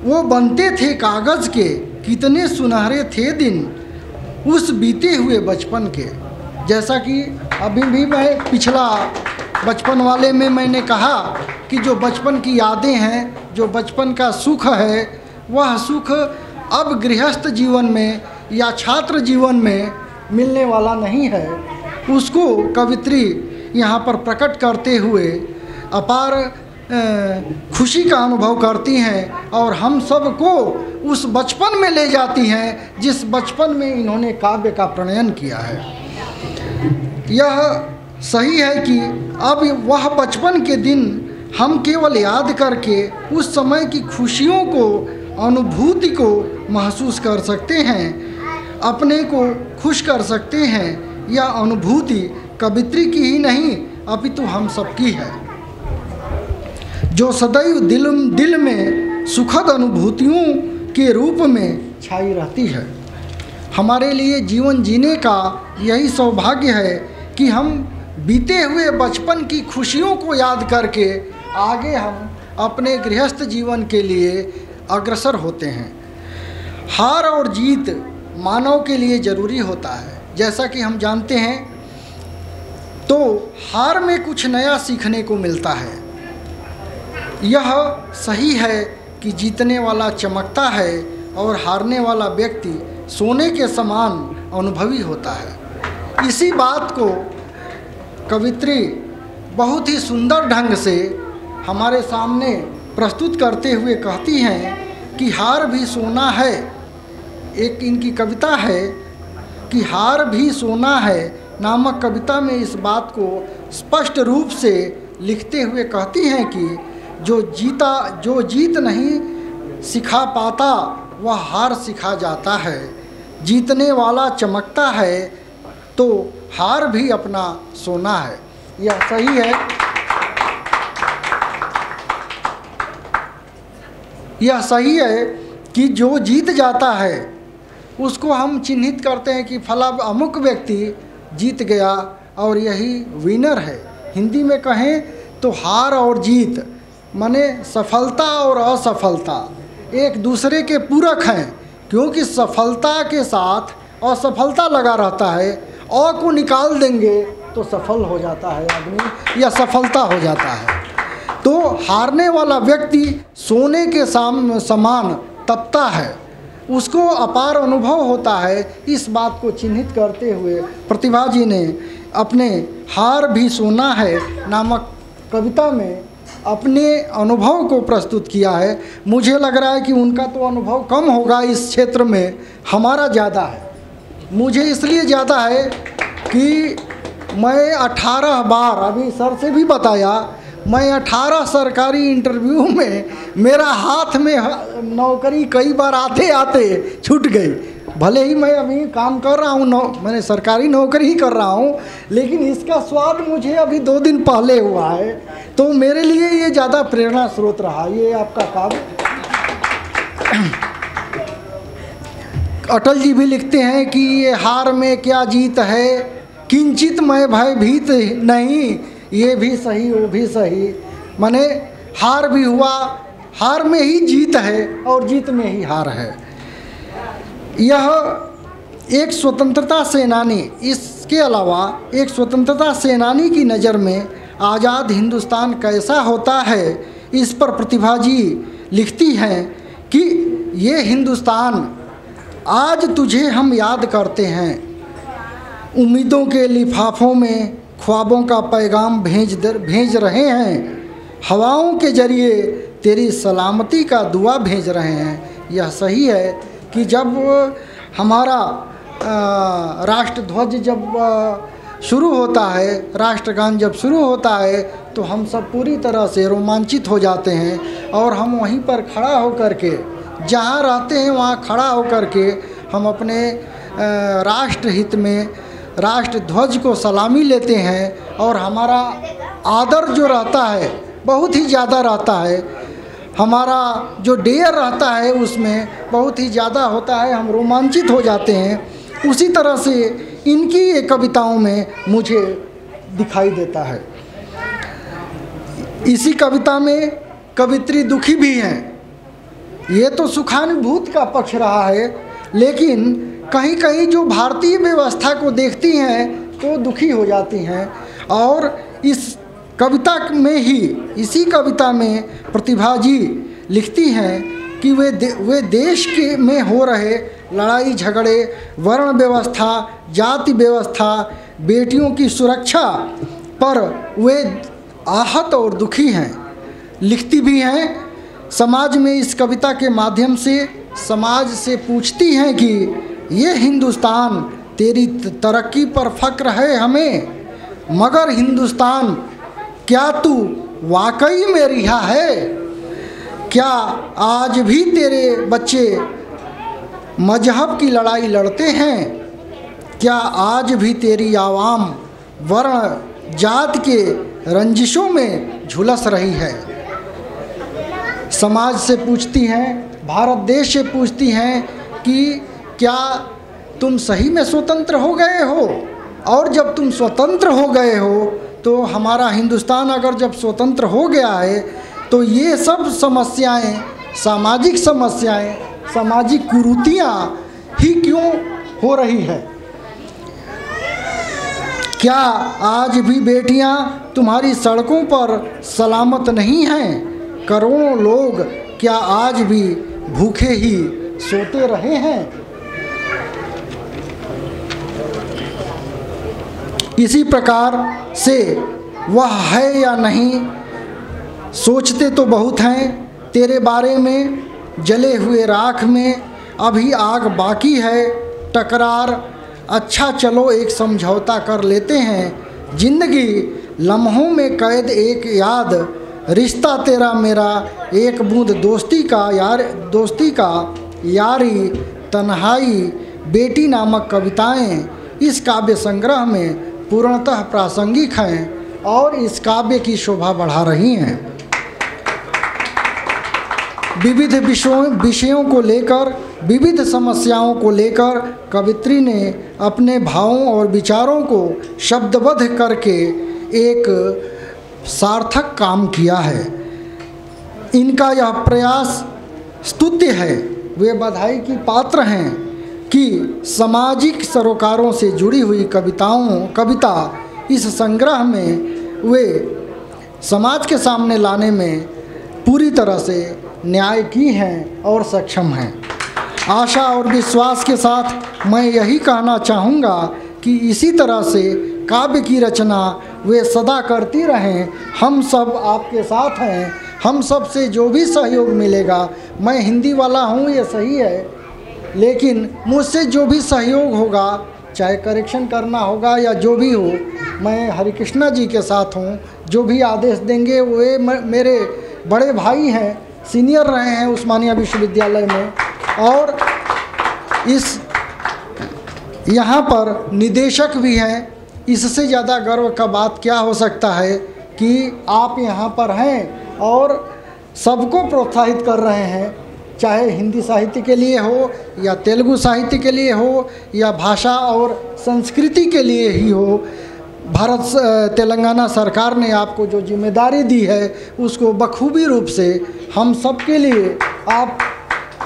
Speaker 2: वो बनते थे कागज़ के, कितने सुनहरे थे दिन उस बीते हुए बचपन के। जैसा कि अभी भी मैं पिछला बचपन वाले में मैंने कहा कि जो बचपन की यादें हैं, जो बचपन का सुख है, वह सुख अब गृहस्थ जीवन में या छात्र जीवन में मिलने वाला नहीं है। उसको कवित्री यहाँ पर प्रकट करते हुए अपार खुशी का अनुभव करती हैं और हम सबको उस बचपन में ले जाती हैं जिस बचपन में इन्होंने काव्य का प्रणयन किया है। यह सही है कि अब वह बचपन के दिन हम केवल याद करके उस समय की खुशियों को, अनुभूति को महसूस कर सकते हैं, अपने को खुश कर सकते हैं। यह अनुभूति कवित्री की ही नहीं अपितु हम सबकी है, जो सदैव दिल में सुखद अनुभूतियों के रूप में छाई रहती है। हमारे लिए जीवन जीने का यही सौभाग्य है कि हम बीते हुए बचपन की खुशियों को याद करके आगे हम अपने गृहस्थ जीवन के लिए अग्रसर होते हैं। हार और जीत मानव के लिए ज़रूरी होता है। जैसा कि हम जानते हैं तो हार में कुछ नया सीखने को मिलता है। यह सही है कि जीतने वाला चमकता है और हारने वाला व्यक्ति सोने के समान अनुभवी होता है। इसी बात को कवित्री बहुत ही सुंदर ढंग से हमारे सामने प्रस्तुत करते हुए कहती हैं कि हार भी सोना है। एक इनकी कविता है कि हार भी सोना है नामक कविता में इस बात को स्पष्ट रूप से लिखते हुए कहती हैं कि जो जीत नहीं सिखा पाता वह हार सिखा जाता है। जीतने वाला चमकता है तो हार भी अपना सोना है। यह सही है। यह सही है कि जो जीत जाता है उसको हम चिन्हित करते हैं कि फला अमुक व्यक्ति जीत गया और यही विनर है। हिंदी में कहें तो हार और जीत माने सफलता और असफलता एक दूसरे के पूरक हैं, क्योंकि सफलता के साथ असफलता लगा रहता है। अ को निकाल देंगे तो सफल हो जाता है आदमी या सफलता हो जाता है। तो हारने वाला व्यक्ति सोने के समान तपता है, उसको अपार अनुभव होता है। इस बात को चिन्हित करते हुए प्रतिभा जी ने अपने हार भी सोना है नामक कविता में अपने अनुभव को प्रस्तुत किया है। मुझे लग रहा है कि उनका तो अनुभव कम होगा इस क्षेत्र में, हमारा ज़्यादा है। मुझे इसलिए ज़्यादा है कि मैं 18 बार, अभी सर से भी बताया, मैं 18 सरकारी इंटरव्यू में मेरा हाथ में नौकरी कई बार आते आते छूट गई। भले ही मैं अभी काम कर रहा हूँ, मैंने सरकारी नौकरी ही कर रहा हूँ, लेकिन इसका स्वाद मुझे अभी 2 दिन पहले हुआ है। तो मेरे लिए ये ज़्यादा प्रेरणा स्रोत रहा ये आपका काम। अटल जी भी लिखते हैं कि ये हार में क्या जीत है, किंचित मैं भयभीत नहीं, ये भी सही वो भी सही। माने हार भी हुआ, हार में ही जीत है और जीत में ही हार है। यह एक स्वतंत्रता सेनानी, इसके अलावा एक स्वतंत्रता सेनानी की नज़र में आज़ाद हिंदुस्तान कैसा होता है, इस पर प्रतिभा जी लिखती हैं कि ये हिंदुस्तान आज तुझे हम याद करते हैं, उम्मीदों के लिफाफों में ख्वाबों का पैगाम भेज रहे हैं, हवाओं के जरिए तेरी सलामती का दुआ भेज रहे हैं। यह सही है कि जब हमारा राष्ट्रध्वज जब शुरू होता है, राष्ट्रगान जब शुरू होता है, तो हम सब पूरी तरह से रोमांचित हो जाते हैं और हम वहीं पर खड़ा होकर के, जहाँ रहते हैं वहाँ खड़ा होकर के हम अपने राष्ट्र हित में राष्ट्र ध्वज को सलामी लेते हैं और हमारा आदर जो रहता है बहुत ही ज़्यादा रहता है, हमारा जो डेयर रहता है उसमें बहुत ही ज़्यादा होता है, हम रोमांचित हो जाते हैं। उसी तरह से इनकी ये कविताओं में मुझे दिखाई देता है। इसी कविता में कवित्री दुखी भी हैं। ये तो सुखानुभूत का पक्ष रहा है, लेकिन कहीं कहीं जो भारतीय व्यवस्था को देखती हैं तो दुखी हो जाती हैं। और इस कविता में ही, इसी कविता में प्रतिभा जी लिखती हैं कि वे देश के में हो रहे लड़ाई झगड़े, वर्ण व्यवस्था, जाति व्यवस्था, बेटियों की सुरक्षा पर वे आहत और दुखी हैं। लिखती भी हैं, समाज में इस कविता के माध्यम से समाज से पूछती हैं कि ये हिंदुस्तान तेरी तरक्की पर फ़ख्र है हमें, मगर हिंदुस्तान क्या तू वाकई में रिहा है? क्या आज भी तेरे बच्चे मजहब की लड़ाई लड़ते हैं? क्या आज भी तेरी आवाम वर्ण जात के रंजिशों में झुलस रही है? समाज से पूछती हैं, भारत देश से पूछती हैं कि क्या तुम सही में स्वतंत्र हो गए हो? और जब तुम स्वतंत्र हो गए हो तो हमारा हिंदुस्तान अगर जब स्वतंत्र हो गया है तो ये सब समस्याएं, सामाजिक समस्याएं, सामाजिक कुरीतियाँ ही क्यों हो रही है? क्या आज भी बेटियां तुम्हारी सड़कों पर सलामत नहीं हैं? करोड़ों लोग क्या आज भी भूखे ही सोते रहे हैं? इसी प्रकार से वह है या नहीं, सोचते तो बहुत हैं तेरे बारे में, जले हुए राख में अभी आग बाकी है, टकरार अच्छा चलो एक समझौता कर लेते हैं, जिंदगी लम्हों में कैद एक याद, रिश्ता तेरा मेरा एक बूंद दोस्ती का यारी तन्हाई, बेटी नामक कविताएं इस काव्य संग्रह में पूर्णतः प्रासंगिक हैं और इस काव्य की शोभा बढ़ा रही हैं। विविध विषयों को लेकर, विविध समस्याओं को लेकर कवित्री ने अपने भावों और विचारों को शब्दबद्ध करके एक सार्थक काम किया है। इनका यह प्रयास स्तुत्य है। वे बधाई की पात्र हैं कि सामाजिक सरोकारों से जुड़ी हुई कविता इस संग्रह में वे समाज के सामने लाने में पूरी तरह से न्याय की हैं और सक्षम हैं। आशा और विश्वास के साथ मैं यही कहना चाहूँगा कि इसी तरह से काव्य की रचना वे सदा करती रहें। हम सब आपके साथ हैं। हम सब से जो भी सहयोग मिलेगा, मैं हिंदी वाला हूँ ये सही है, लेकिन मुझसे जो भी सहयोग होगा, चाहे करेक्शन करना होगा या जो भी हो, मैं हरिकृष्णा जी के साथ हूँ। जो भी आदेश देंगे वे मेरे बड़े भाई हैं, सीनियर रहे हैं उस्मानिया विश्वविद्यालय में, और इस यहाँ पर निदेशक भी हैं। इससे ज़्यादा गर्व का बात क्या हो सकता है कि आप यहाँ पर हैं और सबको प्रोत्साहित कर रहे हैं, चाहे हिंदी साहित्य के लिए हो या तेलुगु साहित्य के लिए हो या भाषा और संस्कृति के लिए ही हो। भारत तेलंगाना सरकार ने आपको जो जिम्मेदारी दी है उसको बखूबी रूप से हम सब के लिए आप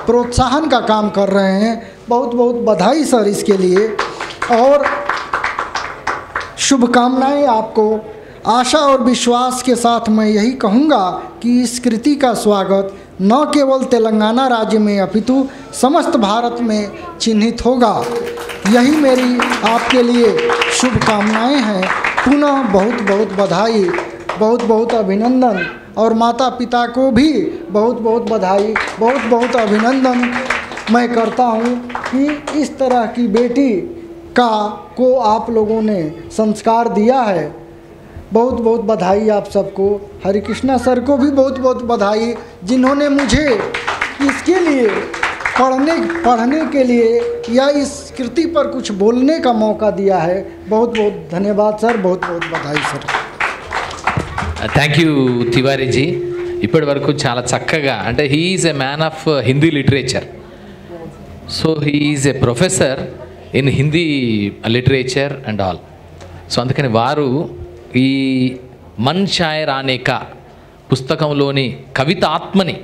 Speaker 2: प्रोत्साहन का काम कर रहे हैं। बहुत बहुत बधाई सर इसके लिए, और शुभकामनाएं आपको। आशा और विश्वास के साथ मैं यही कहूँगा कि इस कृति का स्वागत न केवल तेलंगाना राज्य में अपितु समस्त भारत में चिन्हित होगा। यही मेरी आपके लिए शुभकामनाएं हैं। पुनः बहुत बहुत बधाई, बहुत बहुत अभिनंदन, और माता पिता को भी बहुत बहुत बधाई, बहुत बहुत अभिनंदन मैं करता हूँ कि इस तरह की बेटी को आप लोगों ने संस्कार दिया है। बहुत बहुत बधाई आप सबको। हरिकृष्णा सर को भी बहुत बहुत बधाई, जिन्होंने मुझे इसके लिए पढ़ने के लिए या इस कृति पर कुछ बोलने का मौका दिया है। बहुत बहुत धन्यवाद सर, बहुत बहुत बधाई सर।
Speaker 1: Thank you Tiwari ji. ఇప్పటి వరకు చాలా చక్కగా, అంటే he is a man of Hindi literature. So he is a professor in Hindi literature and all. So అందుకని వారు ఈ మన్ షాయర్ ఆనే కా పుస్తకంలోని కవిత ఆత్మని,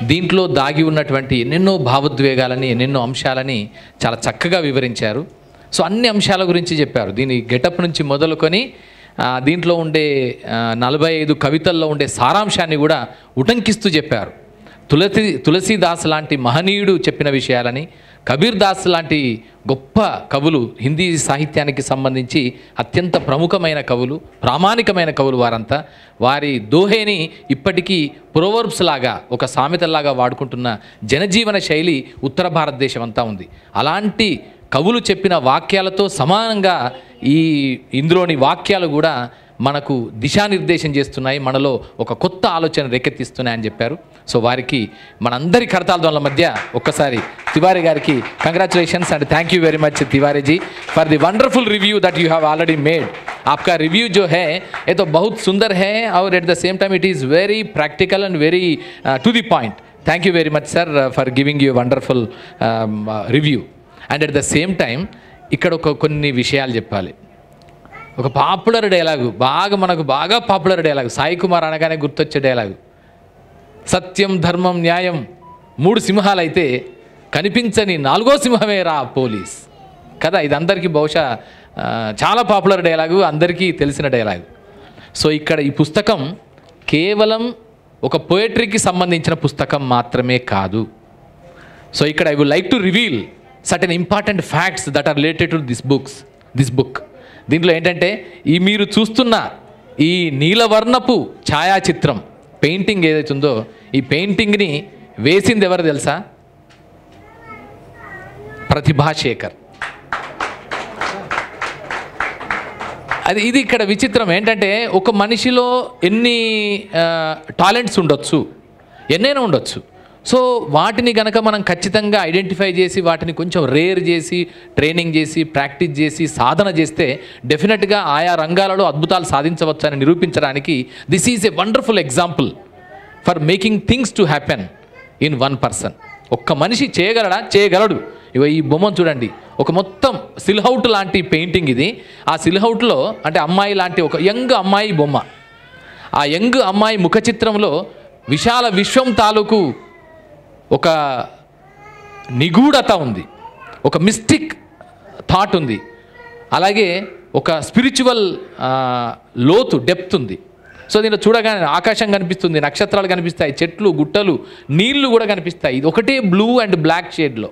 Speaker 1: దీంట్లో దాగి ఉన్నటువంటి ఎన్నెన్నో భావోద్వేగాలని, ఎన్నెన్నో అంశాలని చాలా చక్కగా వివరించారు. సో అన్ని అంశాల గురించి చెప్పారు. దీని గెటప్ నుంచి మొదలుకొని దీంట్లో ఉండే 45 కవితల్లో ఉండే సారాంశాన్ని కూడా ఉటంకిస్తూ చెప్పారు. తులసీదాస్ లాంటి మహనీయుడు చెప్పిన విషయాలని, కబీర్ దాస్ లాంటి గొప్ప కవులు, హిందీ సాహిత్యానికి సంబంధించి అత్యంత ప్రముఖమైన కవులు, ప్రామాణికమైన కవులు వారంతా, వారి దోహేని ఇప్పటికీ ప్రోవర్బ్స్ లాగా, ఒక సామెతలాగా వాడుకుంటున్న జనజీవన శైలి ఉత్తర భారతదేశం అంతా ఉంది. అలాంటి కవులు చెప్పిన వాక్యాలతో సమానంగా ఇందులోని వాక్యాలు కూడా మనకు దిశానిర్దేశం చేస్తున్నాయి, మనలో ఒక కొత్త ఆలోచన రేకెత్తిస్తున్నాయని చెప్పారు. సో వారికి మనందరి కరతాళ మధ్య ఒక్కసారి తివారీ గారికి congratulations and thank you very much Tiwari ji for the wonderful review that you have already made. आपका रिव्यू जो है ये तो बहुत सुंदर है और at the same time it is very practical and very to the point. Thank you very much sir for giving you wonderful review. And at the same time ఇక్కడ కొన్ని విషయాలు చెప్పాలి. ఒక పాపులర్ డైలాగు, మనకు బాగా పాపులర్ డైలాగు, సాయి కుమార్ అనగానే గుర్తొచ్చే డైలాగు, సత్యం ధర్మం న్యాయం 3 సింహాలైతే కనిపించని 4వ సింహమే రా పోలీస్ కదా. ఇది అందరికీ బహుశా చాలా పాపులర్ డైలాగు, అందరికీ తెలిసిన డైలాగు. సో ఇక్కడ ఈ పుస్తకం కేవలం ఒక పోయట్రీకి సంబంధించిన పుస్తకం మాత్రమే కాదు. సో ఇక్కడ I would like to reveal certain important facts that are related to this book. దీంట్లో ఏంటంటే ఈ మీరు చూస్తున్న ఈ నీలవర్ణపు ఛాయాచిత్రం, పెయింటింగ్ ఏదైతుందో, ఈ పెయింటింగ్ని వేసింది ఎవరు తెలుసా? ప్రతిభాశేఖర్. ఇది ఇక్కడ విచిత్రం ఏంటంటే, ఒక మనిషిలో ఎన్ని టాలెంట్స్ ఉండొచ్చు, ఎన్నైనా ఉండొచ్చు. సో వాటిని గనక మనం ఖచ్చితంగా ఐడెంటిఫై చేసి, వాటిని కొంచెం రేర్ చేసి, ట్రైనింగ్ చేసి, ప్రాక్టీస్ చేసి, సాధన చేస్తే డెఫినెట్గా ఆయా రంగాలలో అద్భుతాలు సాధించవచ్చు అని నిరూపించడానికి this is a wonderful example for making things to happen in one person. ఒక్క మనిషి చేయగలడు. ఇగో ఈ బొమ్మను చూడండి, ఒక మొత్తం సిల్హౌట్ లాంటి పెయింటింగ్ ఇది. ఆ సిల్హౌట్లో అంటే అమ్మాయి లాంటి ఒక యంగ్ అమ్మాయి బొమ్మ. ఆ యంగ్ అమ్మాయి ముఖ చిత్రంలో విశాల విశ్వం తాలూకు ఒక నిగూఢత ఉంది, ఒక మిస్టిక్ థాట్ ఉంది, అలాగే ఒక స్పిరిచువల్ లోతు, డెప్త్ ఉంది. సో దీంట్లో చూడగానే ఆకాశం కనిపిస్తుంది, నక్షత్రాలు కనిపిస్తాయి, చెట్లు, గుట్టలు, నీళ్లు కూడా కనిపిస్తాయి. ఇది ఒకటే బ్లూ అండ్ బ్లాక్ షేడ్లో.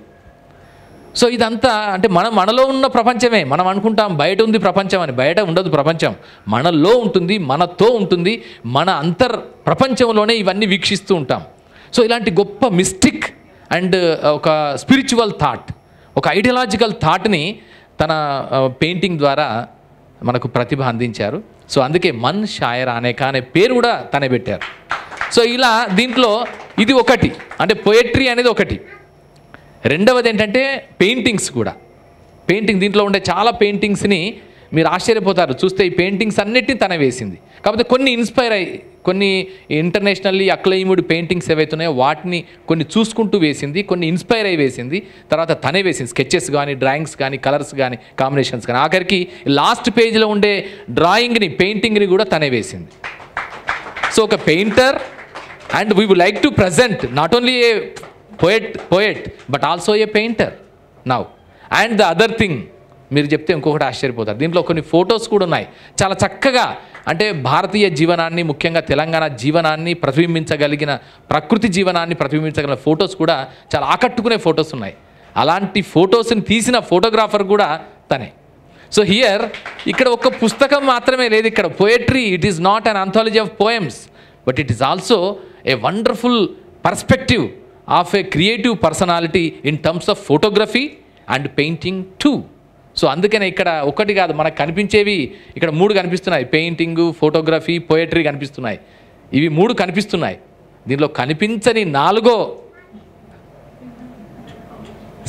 Speaker 1: సో ఇదంతా అంటే మనలో ఉన్న ప్రపంచమే. మనం అనుకుంటాం బయట ఉంది ప్రపంచం అని. బయట ఉండదు ప్రపంచం, మనలో ఉంటుంది, మనతో ఉంటుంది. మన ప్రపంచంలోనే ఇవన్నీ వీక్షిస్తూ ఉంటాం. సో ఇలాంటి గొప్ప మిస్టిక్ అండ్ ఒక స్పిరిచువల్ థాట్, ఒక ఐడియాలజికల్ థాట్ని తన పెయింటింగ్ ద్వారా మనకు ప్రతిభ అందించారు. సో అందుకే మన్ షాయర్ ఆనే కా అనే పేరు కూడా తనే పెట్టారు. సో ఇలా దీంట్లో ఇది ఒకటి, అంటే పోయట్రీ అనేది ఒకటి. రెండవది ఏంటంటే పెయింటింగ్స్ కూడా. దీంట్లో ఉండే చాలా పెయింటింగ్స్ని మీరు ఆశ్చర్యపోతారు చూస్తే. ఈ పెయింటింగ్స్ అన్నిటిని తనే వేసింది. కాకపోతే కొన్ని ఇన్స్పైర్ అయ్యి, కొన్ని ఇంటర్నేషనల్లీ అక్లెయిమ్డ్ పెయింటింగ్స్ ఏవైతున్నాయో వాటిని కొన్ని చూసుకుంటూ వేసింది, కొన్ని ఇన్స్పైర్ అయ్యి వేసింది, తర్వాత తనే వేసింది. స్కెచెస్ కానీ, డ్రాయింగ్స్ కానీ, కలర్స్ కానీ, కాంబినేషన్స్ కానీ, ఆఖరికి లాస్ట్ పేజ్లో ఉండే డ్రాయింగ్ని, పెయింటింగ్ని కూడా తనే వేసింది. సో ఒక painter, and we would like to present not only a poet but also a painter now. And the other thing, మీరు చెప్తే ఇంకొకటి ఆశ్చర్యపోతారు, దీంట్లో కొన్ని ఫొటోస్ కూడా ఉన్నాయి. చాలా చక్కగా అంటే భారతీయ జీవనాన్ని, ముఖ్యంగా తెలంగాణ జీవనాన్ని ప్రతిబింబించగలిగిన, ప్రకృతి జీవనాన్ని ప్రతిబింబించగలిగిన ఫొటోస్ కూడా చాలా ఆకట్టుకునే ఫొటోస్ ఉన్నాయి. అలాంటి ఫొటోస్ని తీసిన ఫోటోగ్రాఫర్ కూడా తనే. సో హియర్ ఇక్కడ ఒక పుస్తకం మాత్రమే లేదు. ఇక్కడ poetry, it is not an anthology of poems but it is also a wonderful perspective of a creative personality in terms of photography and painting two. So అందుకనే ఇక్కడ ఒకటి కాదు, మనకు కనిపించేవి ఇక్కడ 3 కనిపిస్తున్నాయి. పెయింటింగు, ఫోటోగ్రఫీ, పోయట్రీ కనిపిస్తున్నాయి. ఇవి 3 కనిపిస్తున్నాయి. దీంట్లో కనిపించని 4వ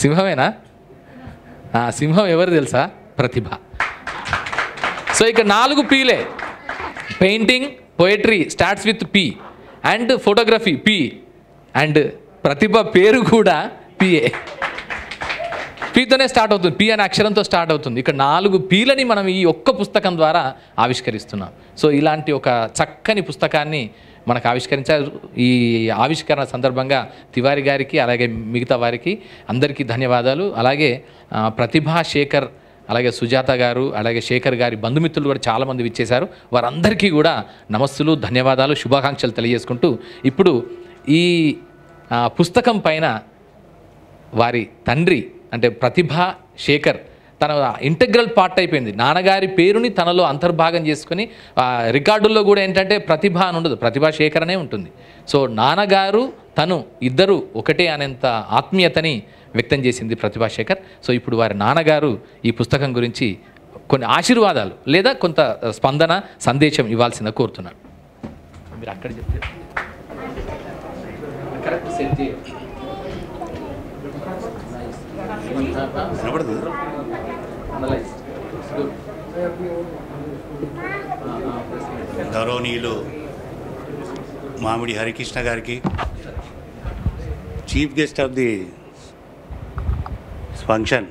Speaker 1: సింహమేనా? సింహం ఎవరు తెలుసా? ప్రతిభ. సో ఇక 4 పీలే. Painting, poetry starts with P, and photography P, and Pratibha పేరు కూడా పిఏ. పీతోనే స్టార్ట్ అవుతుంది, పి అనే అక్షరంతో స్టార్ట్ అవుతుంది. ఇక్కడ 4 పీలని మనం ఈ ఒక్క పుస్తకం ద్వారా ఆవిష్కరిస్తున్నాం. సో ఇలాంటి ఒక చక్కని పుస్తకాన్ని మనకు ఆవిష్కరించారు. ఈ ఆవిష్కరణ సందర్భంగా తివారి గారికి అలాగే మిగతా వారికి అందరికీ ధన్యవాదాలు. అలాగే ప్రతిభా శేఖర్, అలాగే సుజాత గారు, అలాగే శేఖర్ గారి బంధుమిత్రులు కూడా చాలామంది విచ్చేశారు. వారందరికీ కూడా నమస్సులు, ధన్యవాదాలు, శుభాకాంక్షలు తెలియజేసుకుంటూ ఇప్పుడు ఈ పుస్తకం పైన వారి తండ్రి అంటే ప్రతిభా శేఖర్ తన ఇంటగ్రల్ పార్ట్ అయిపోయింది. నాన్నగారి పేరుని తనలో అంతర్భాగం చేసుకుని రికార్డుల్లో కూడా ఏంటంటే ప్రతిభ అని ఉండదు, ప్రతిభా శేఖర్ అనే ఉంటుంది. సో నాన్నగారు తను ఇద్దరు ఒకటే అనేంత ఆత్మీయతని వ్యక్తం చేసింది ప్రతిభా శేఖర్. సో ఇప్పుడు వారి నాన్నగారు ఈ పుస్తకం గురించి కొన్ని ఆశీర్వాదాలు లేదా కొంత స్పందన, సందేశం ఇవ్వాల్సిందిగా కోరుతున్నాను. మీరు అక్కడ చెప్తే కరెక్ట్ సెట్ చేయండి.
Speaker 3: గౌరవనీయులు మామిడి హరికృష్ణ గారికి, chief guest of the function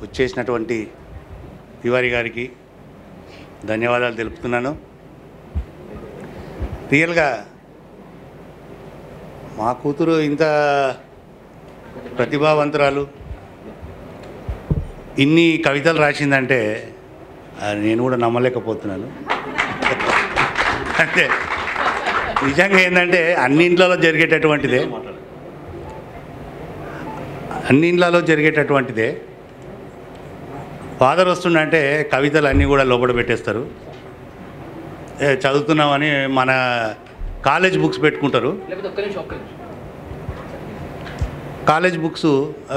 Speaker 3: వచ్చేసినటువంటి తివారి గారికి ధన్యవాదాలు తెలుపుతున్నాను. రియల్గా మా కూతురు ఇంత ప్రతిభావంతురాలు, ఇన్ని కవితలు రాసిందంటే నేను కూడా నమ్మలేకపోతున్నాను. అంటే నిజంగా ఏంటంటే అన్ని ఇంట్లలో జరిగేటటువంటిదే. ఫాదర్ వస్తుండంటే కవితలు అన్నీ కూడా లోపల పెట్టేస్తారు. చదువుతున్నామని మన కాలేజ్ బుక్స్ పెట్టుకుంటారు, కాలేజ్ బుక్స్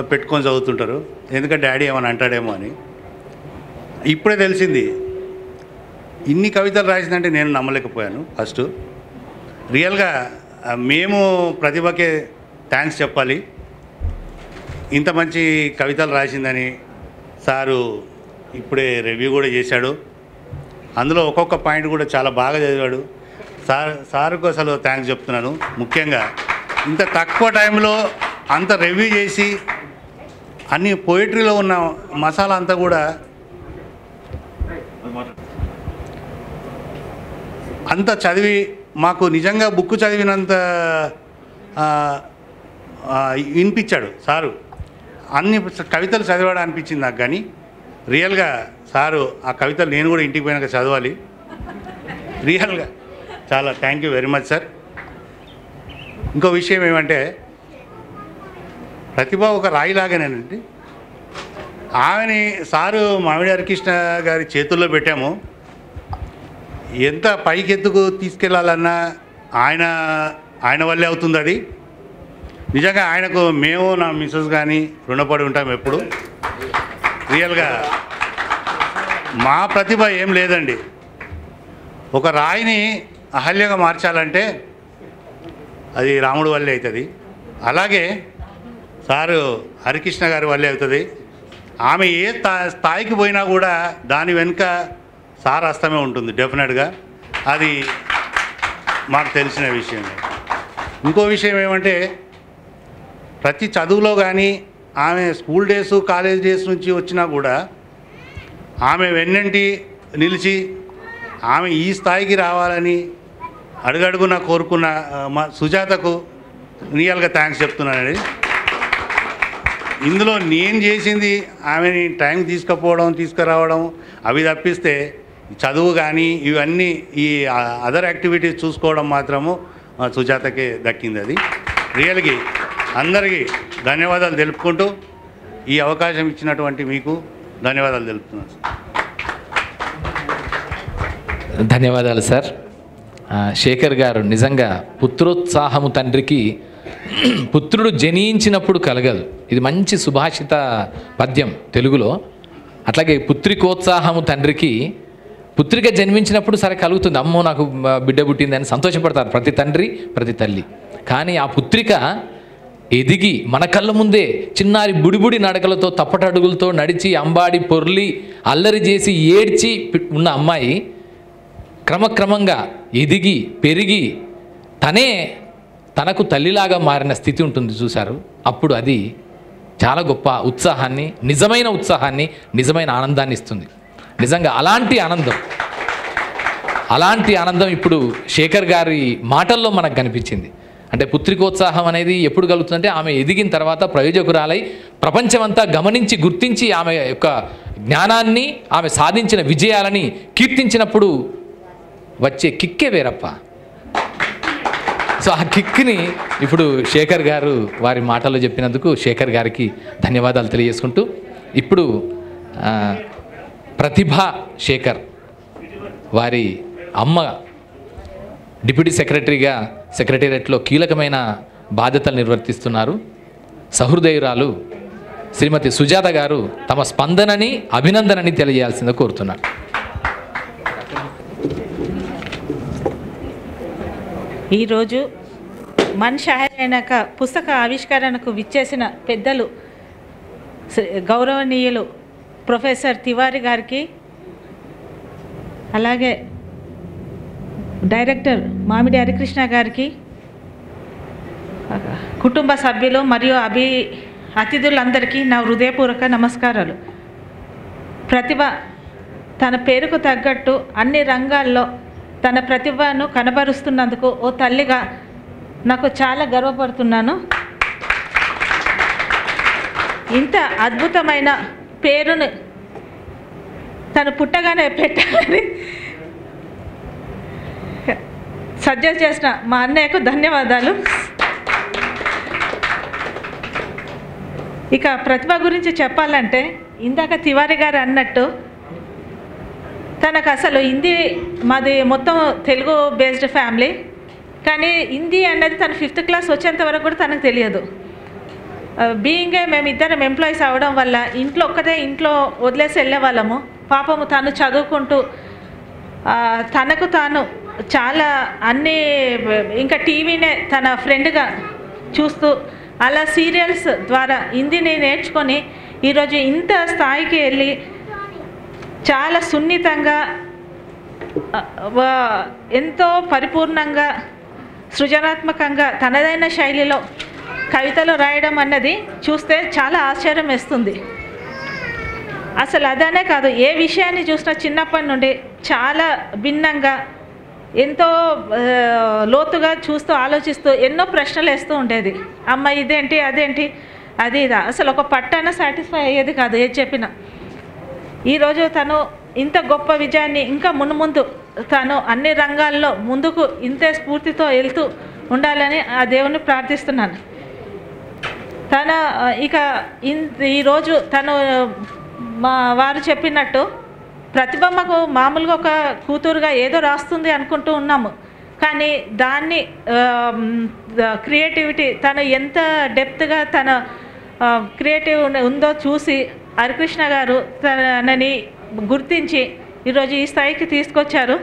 Speaker 3: పెట్టుకొని చదువుతుంటారు. ఎందుకంటే డాడీ ఏమని అంటాడేమో అని. ఇప్పుడే తెలిసింది ఇన్ని కవితలు రాసిందంటే నేను నమ్మలేకపోయాను ఫస్ట్. రియల్గా మేము ప్రతిభకే థ్యాంక్స్ చెప్పాలి. ఇంత మంచి కవితలు రాసిందని సారు ఇప్పుడే రివ్యూ కూడా చేశాడు. అందులో ఒక్కొక్క పాయింట్ కూడా చాలా బాగా చదివాడు. సార్కు అసలు థ్యాంక్స్ చెప్తున్నాను. ముఖ్యంగా ఇంత తక్కువ టైంలో అంత రివ్యూ చేసి అన్ని పోయిటరీలో ఉన్న మసాలా అంతా కూడా అంత చదివి మాకు నిజంగా బుక్ చదివినంత వినిపించాడు సారు. అన్ని కవితలు చదివాడు అనిపించింది నాకు. కానీ రియల్గా సారు ఆ కవితలు నేను కూడా ఇంటికి పోయినాక చదవాలి. రియల్గా చాలా thank you very much sir. ఇంకో విషయం ఏమంటే ప్రతిభ ఒక రాయిలాగానేనండి. ఆమెని సారు మామిడి హరికృష్ణ గారి చేతుల్లో పెట్టాము. ఎంత పైకెత్తుకు తీసుకెళ్లాలన్నా ఆయన వల్లే అవుతుంది. అది నిజంగా ఆయనకు మేము నా మిస్సెస్ కానీ రుణపడి ఉంటాం ఎప్పుడు. రియల్గా మా ప్రతిభ ఏం లేదండి. ఒక రాయిని అహల్యగా మార్చాలంటే అది రాముడి వల్లే అవుతుంది. అలాగే సారు హరికృష్ణ గారి వల్లే అవుతుంది. ఆమె ఏ స్థాయికి పోయినా కూడా దాని వెనుక సార్ హస్తమే ఉంటుంది డెఫినెట్గా. అది మాకు తెలిసిన విషయం. ఇంకో విషయం ఏమంటే ప్రతి చదువులో కానీ ఆమె స్కూల్ డేస్, కాలేజ్ డేస్ నుంచి వచ్చినా కూడా ఆమె వెన్నంటి నిలిచి ఆమె ఈ స్థాయికి రావాలని అడుగడుగున కోరుకున్న మా సుజాతకు రియల్గా థ్యాంక్స్ చెప్తున్నానండి. ఇందులో నేను చేసింది ఆమెని టైం తీసుకురావడం అవి తప్పిస్తే చదువు కానీ ఇవన్నీ ఈ అదర్ యాక్టివిటీస్ చూసుకోవడం మాత్రము సుజాతకే దక్కింది. అది రియల్గా అందరికీ ధన్యవాదాలు తెలుపుకుంటూ ఈ అవకాశం ఇచ్చినటువంటి మీకు ధన్యవాదాలు తెలుపుతున్నాను సార్.
Speaker 1: ధన్యవాదాలు సార్. శేఖర్ గారు నిజంగా పుత్రోత్సాహము తండ్రికి పుత్రుడు జనించినప్పుడు కలగదు. ఇది మంచి సుభాషిత పద్యం తెలుగులో. అట్లాగే పుత్రికోత్సాహము తండ్రికి పుత్రిక జన్మించినప్పుడు సరే కలుగుతుంది. అమ్మో నాకు బిడ్డ పుట్టింది అని సంతోషపడతారు ప్రతి తండ్రి, ప్రతి తల్లి. కానీ ఆ పుత్రిక ఎదిగి మన కళ్ళ ముందే చిన్నారి బుడిబుడి నడకలతో తప్పటడుగులతో నడిచి అంబాడి పొర్లి అల్లరి చేసి ఏడ్చి ఉన్న అమ్మాయి క్రమక్రమంగా ఎదిగి పెరిగి తనకు తల్లిలాగా మారిన స్థితి ఉంటుంది చూశారు. అప్పుడు అది చాలా గొప్ప ఉత్సాహాన్ని, నిజమైన ఉత్సాహాన్ని, నిజమైన ఆనందాన్ని ఇస్తుంది. నిజంగా అలాంటి ఆనందం ఇప్పుడు శేఖర్ గారి మాటల్లో మనకు కనిపించింది. అంటే పుత్రికోత్సాహం అనేది ఎప్పుడు కలుగుతుందంటే ఆమె ఎదిగిన తర్వాత ప్రయోజకురాలై ప్రపంచమంతా గమనించి గుర్తించి ఆమె యొక్క జ్ఞానాన్ని, ఆమె సాధించిన విజయాలని కీర్తించినప్పుడు వచ్చే కిక్కే వేరప్ప. సో ఆ కిక్ని ఇప్పుడు శేఖర్ గారు వారి మాటల్లో చెప్పినందుకు శేఖర్ గారికి ధన్యవాదాలు తెలియజేసుకుంటూ, ఇప్పుడు ప్రతిభా శేఖర్ వారి అమ్మ డిప్యూటీ సెక్రటరీగా సెక్రటేరియట్లో కీలకమైన బాధ్యతలు నిర్వర్తిస్తున్నారు. సహృదయురాలు శ్రీమతి సుజాత గారు తమ స్పందనని, అభినందనని తెలియజేయాల్సిందిగా కోరుతున్నారు.
Speaker 4: ఈరోజు మన్ షాయరైనక పుస్తక ఆవిష్కరణకు విచ్చేసిన పెద్దలు గౌరవనీయులు ప్రొఫెసర్ తివారీ గారికి, అలాగే డైరెక్టర్ మామిడి హరికృష్ణ గారికి, కుటుంబ సభ్యులు మరియు అతిథులందరికీ నా హృదయపూర్వక నమస్కారాలు. ప్రతిభ తన పేరుకు తగ్గట్టు అన్ని రంగాల్లో తన ప్రతిభను కనబరుస్తున్నందుకు ఓ తల్లిగా నాకు చాలా గర్వపడుతున్నాను. ఇంత అద్భుతమైన పేరును తను పుట్టగానే పెట్టాలని సజెస్ట్ చేసిన మా అన్నయ్యకు ధన్యవాదాలు. ఇక ప్రతిభ గురించి చెప్పాలంటే ఇందాక తివారీ గారు అన్నట్టు తనకు అసలు హిందీ, మాది మొత్తం తెలుగు బేస్డ్ ఫ్యామిలీ, కానీ హిందీ అన్నది తను 5th క్లాస్ వచ్చేంత వరకు కూడా తనకు తెలియదు. బీయింగే మేమిద్దరం ఎంప్లాయీస్ అవ్వడం వల్ల ఇంట్లో వదిలేసి వెళ్ళే వాళ్ళము. పాపము తను చదువుకుంటూ తనకు తాను చాలా అన్నీ, ఇంకా టీవీనే తన ఫ్రెండ్గా చూస్తూ అలా సీరియల్స్ ద్వారా హిందీని నేర్చుకొని ఈరోజు ఇంత స్థాయికి వెళ్ళి చాలా సున్నితంగా, ఎంతో పరిపూర్ణంగా, సృజనాత్మకంగా తనదైన శైలిలో కవితలు రాయడం అన్నది చూస్తే చాలా ఆశ్చర్యం వేస్తుంది. అసలు అదనే కాదు, ఏ విషయాన్ని చూసినా చిన్నప్పటి నుండి చాలా భిన్నంగా, ఎంతో లోతుగా చూస్తూ ఆలోచిస్తూ ఎన్నో ప్రశ్నలు వేస్తూ ఉండేది. అమ్మ ఇదేంటి, అదేంటి, అది ఇదా, అసలు ఒక పట్టన సాటిస్ఫై అయ్యేది కాదు ఏది చెప్పినా. ఈరోజు తను ఇంత గొప్ప విజయాన్ని ఇంకా ముందు తను అన్ని రంగాల్లో ముందుకు ఇంతే స్ఫూర్తితో వెళ్తూ ఉండాలని ఆ దేవుని ప్రార్థిస్తున్నాను. తన ఇక ఈరోజు తను మా వారు చెప్పినట్టు ప్రతిభమ్మకు మామూలుగా ఒక కూతురుగా ఏదో రాస్తుంది అనుకుంటూ ఉన్నాము, కానీ దాన్ని క్రియేటివిటీ తను ఎంత డెప్త్గా తన క్రియేటివ్ ఉందో చూసి హరికృష్ణ గారు తనని గుర్తించి ఈరోజు ఈ స్థాయికి తీసుకొచ్చారు.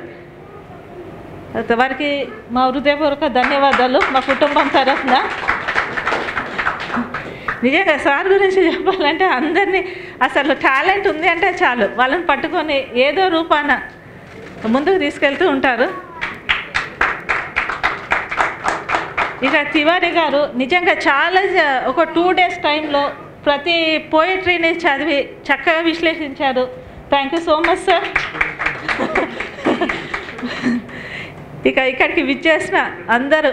Speaker 4: వారికి మా హృదయపూర్వక ధన్యవాదాలు మా కుటుంబం తరఫున. నిజంగా సార్ గురించి చెప్పాలంటే అందరినీ అసలు టాలెంట్ ఉంది అంటే చాలు వాళ్ళని పట్టుకొని ఏదో రూపాన ముందుకు తీసుకెళ్తూ ఉంటారు. ఇక తివారీ గారు నిజంగా చాలా ఒక 2 days టైంలో ప్రతి పోయిటరీని చదివి చక్కగా విశ్లేషించారు. Thank you so much sir. ఇక ఇక్కడికి విచ్చేసిన అందరూ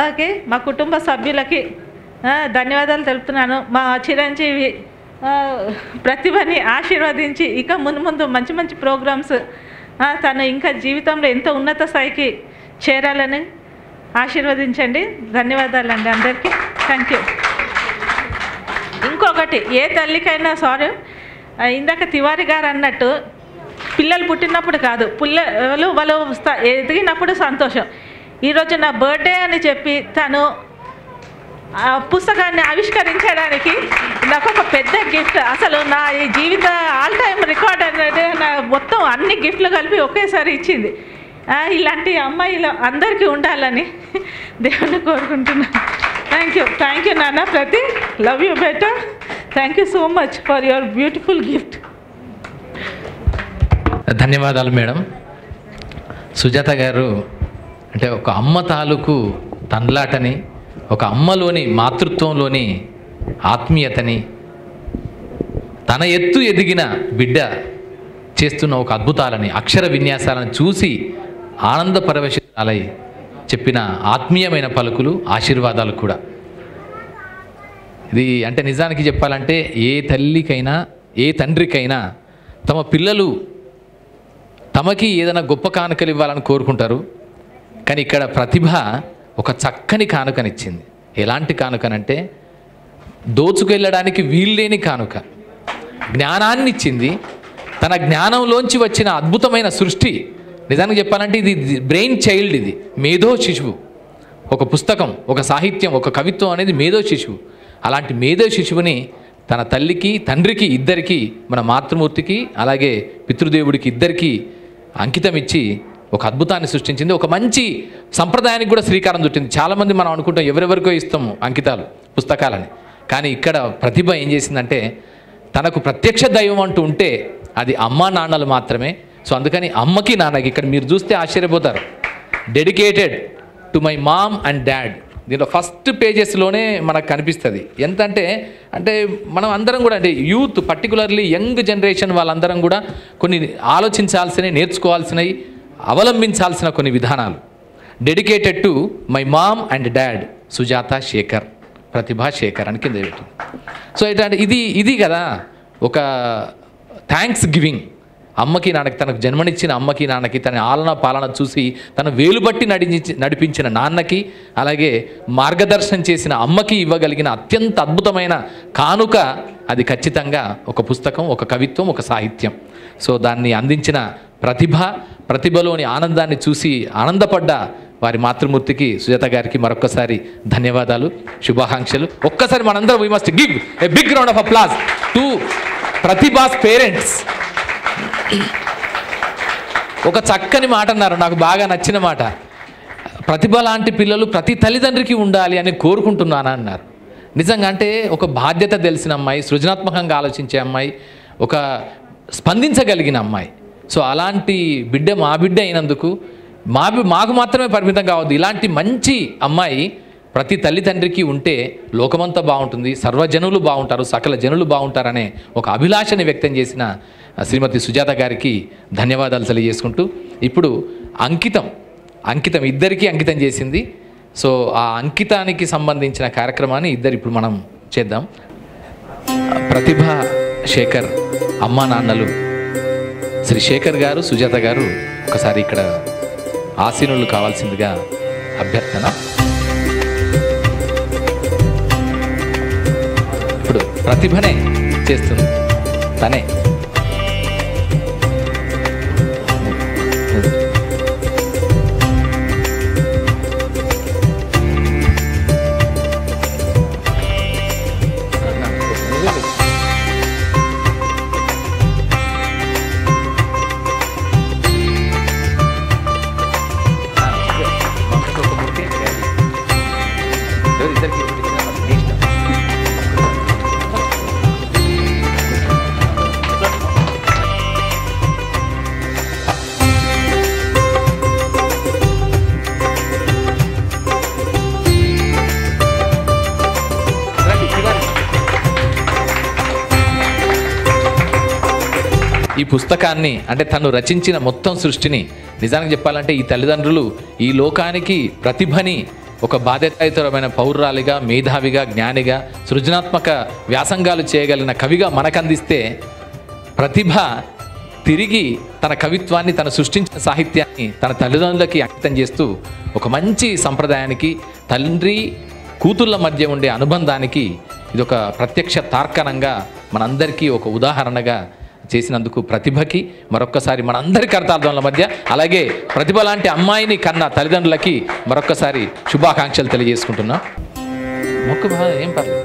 Speaker 4: ఓకే మా కుటుంబ సభ్యులకి ధన్యవాదాలు తెలుపుతున్నాను. మా చిరంజీవి ప్రతిభని ఆశీర్వదించి ఇక ముందు మంచి మంచి ప్రోగ్రామ్స్ తను ఇంకా జీవితంలో ఎంతో ఉన్నత స్థాయికి చేరాలని ఆశీర్వదించండి. ధన్యవాదాలండి అందరికీ. Thank you. ఇంకొకటి, ఏ తల్లికైనా సారీ, ఇందాక తివారీ గారు అన్నట్టు పిల్లలు పుట్టినప్పుడు కాదు, వాళ్ళు ఎదిగినప్పుడు సంతోషం. ఈరోజు నా బర్త్డే అని చెప్పి తను పుస్తకాన్ని ఆవిష్కరించడానికి నాకు ఒక పెద్ద గిఫ్ట్. అసలు నా ఈ జీవిత ఆల్ టైమ్ రికార్డ్ అనేది నా మొత్తం అన్ని గిఫ్ట్లు కలిపి ఒకేసారి ఇచ్చింది. ఇలాంటి అమ్మాయిలు అందరికీ ఉండాలని దేవుణ్ణి కోరుకుంటున్నాను. Thank you, Nana Prati. Love you better. Thank you so much for your beautiful gift.
Speaker 1: ధన్యవాదాలు మేడం. సుజాత గారు అంటే ఒక అమ్మ తాలూకు తండ్లాటని, ఒక అమ్మలోని మాతృత్వంలోని ఆత్మీయతని, తన ఎత్తు ఎదిగిన బిడ్డ చేస్తున్న ఒక అద్భుతాలని, అక్షర విన్యాసాలను చూసి ఆనంద పరవశితురాలై చెప్పిన ఆత్మీయమైన పలుకులు, ఆశీర్వాదాలు కూడా. ఇది అంటే నిజానికి చెప్పాలంటే ఏ తల్లికైనా ఏ తండ్రికైనా తమ పిల్లలు తమకి ఏదైనా గొప్ప కానుకలు ఇవ్వాలని కోరుకుంటారు. కానీ ఇక్కడ ప్రతిభ ఒక చక్కని కానుకనిచ్చింది. ఎలాంటి కానుకనంటే దోచుకెళ్ళడానికి వీల్లేని కానుక, జ్ఞానాన్ని ఇచ్చింది. తన జ్ఞానంలోంచి వచ్చిన అద్భుతమైన సృష్టి. నిజానికి చెప్పాలంటే ఇది బ్రెయిన్ చైల్డ్, ఇది మేధో శిశువు. ఒక పుస్తకం, ఒక సాహిత్యం, ఒక కవిత్వం అనేది మేధో శిశువు. అలాంటి మేధో శిశువుని తన తల్లికి తండ్రికి ఇద్దరికి, మన మాతృమూర్తికి అలాగే పితృదేవుడికి ఇద్దరికి అంకితం ఇచ్చి ఒక అద్భుతాన్ని సృష్టించింది. ఒక మంచి సంప్రదాయానికి కూడా శ్రీకారం చుట్టింది. చాలామంది మనం అనుకుంటాం ఎవరెవరికో ఇస్తాము అంకితాలు, పుస్తకాలని. కానీ ఇక్కడ ప్రతిభ ఏం చేసిందంటే తనకు ప్రత్యక్ష దైవం అంటూ ఉంటే అది అమ్మా నాన్నలు మాత్రమే. సో అందుకని అమ్మకి నాన్నకి ఇక్కడ మీరు చూస్తే ఆశ్చర్యపోతారు. Dedicated to my mom and dad. దీంట్లో ఫస్ట్ పేజెస్లోనే మనకు కనిపిస్తుంది. ఎంత అంటే మనం అందరం కూడా అంటే యూత్, పర్టికులర్లీ యంగ్ జనరేషన్ వాళ్ళందరం కూడా కొన్ని ఆలోచించాల్సినవి, నేర్చుకోవాల్సినవి, అవలంబించాల్సిన కొన్ని విధానాలు. Dedicated to my mom and dad Sujatha Shekhar, Pratibha Shekhar అని కింద పెట్టింది. సో ఇట్లాంటి ఇది కదా ఒక థ్యాంక్స్ గివింగ్. అమ్మకి నాన్నకి, తనకు జన్మనిచ్చిన అమ్మకి నాన్నకి, తన ఆలన పాలన చూసి తన వేలుబట్టి నడిపించిన నాన్నకి, అలాగే మార్గదర్శనం చేసిన అమ్మకి ఇవ్వగలిగిన అత్యంత అద్భుతమైన కానుక అది ఖచ్చితంగా ఒక పుస్తకం, ఒక కవిత్వం, ఒక సాహిత్యం. సో దాన్ని అందించిన ప్రతిభలోని ఆనందాన్ని చూసి ఆనందపడ్డ వారి మాతృమూర్తికి, సుజాత గారికి మరొక్కసారి ధన్యవాదాలు, శుభాకాంక్షలు. ఒక్కసారి మనందరం we must give a big round of applause to Pratibha's parents. ఒక చక్కని మాట అన్నారు, నాకు బాగా నచ్చిన మాట. ప్రతిభ లాంటి పిల్లలు ప్రతి తల్లిదండ్రికి ఉండాలి అని కోరుకుంటున్నాను అన్నారు. నిజంగా అంటే ఒక బాధ్యత తెలిసిన అమ్మాయి, సృజనాత్మకంగా ఆలోచించే అమ్మాయి, ఒక స్పందించగలిగిన అమ్మాయి. సో అలాంటి బిడ్డ మా బిడ్డ అయినందుకు మాకు మాత్రమే పరిమితం కావద్దు. ఇలాంటి మంచి అమ్మాయి ప్రతి తల్లిదండ్రికి ఉంటే లోకమంతా బాగుంటుంది, సర్వజనులు బాగుంటారు, సకల జనులు బాగుంటారనే ఒక అభిలాషని వ్యక్తం చేసిన శ్రీమతి సుజాత గారికి ధన్యవాదాలు తెలియజేసుకుంటూ, ఇప్పుడు అంకితం ఇద్దరికీ అంకితం చేసింది. సో ఆ అంకితానికి సంబంధించిన కార్యక్రమాన్ని ఇప్పుడు మనం చేద్దాం. ప్రతిభా శేఖర్ అమ్మా నాన్నలు శ్రీ శేఖర్ గారు, సుజాత గారు ఒకసారి ఇక్కడ ఆసీనులు కావాల్సిందిగా అభ్యర్థన. ఇప్పుడు ప్రతిభనే చేస్తుంది, తనే. ఈ పుస్తకాన్ని అంటే తను రచించిన మొత్తం సృష్టిని నిజానికి చెప్పాలంటే ఈ తల్లిదండ్రులు ఈ లోకానికి ప్రతిభని ఒక బాధ్యతాయుతమైన పౌరురాలిగా, మేధావిగా, జ్ఞానిగా, సృజనాత్మక వ్యాసంగాలు చేయగలిగిన కవిగా మనకందిస్తే, ప్రతిభ తిరిగి తన కవిత్వాన్ని, తను సృష్టించిన సాహిత్యాన్ని తన తల్లిదండ్రులకి అంకితం చేస్తూ ఒక మంచి సంప్రదాయానికి, తండ్రి కూతుళ్ళ మధ్య ఉండే అనుబంధానికి ఇది ఒక ప్రత్యక్ష తార్కాణంగా మనందరికీ ఒక ఉదాహరణగా చేసినందుకు ప్రతిభకి మరొక్కసారి మనందరి కర్తార్థముల మధ్య, అలాగే ప్రతిభ లాంటి అమ్మాయిని కన్న తల్లిదండ్రులకి మరొక్కసారి శుభాకాంక్షలు తెలియజేసుకుంటున్నా. మొక్కు ఏం పర్లేదు,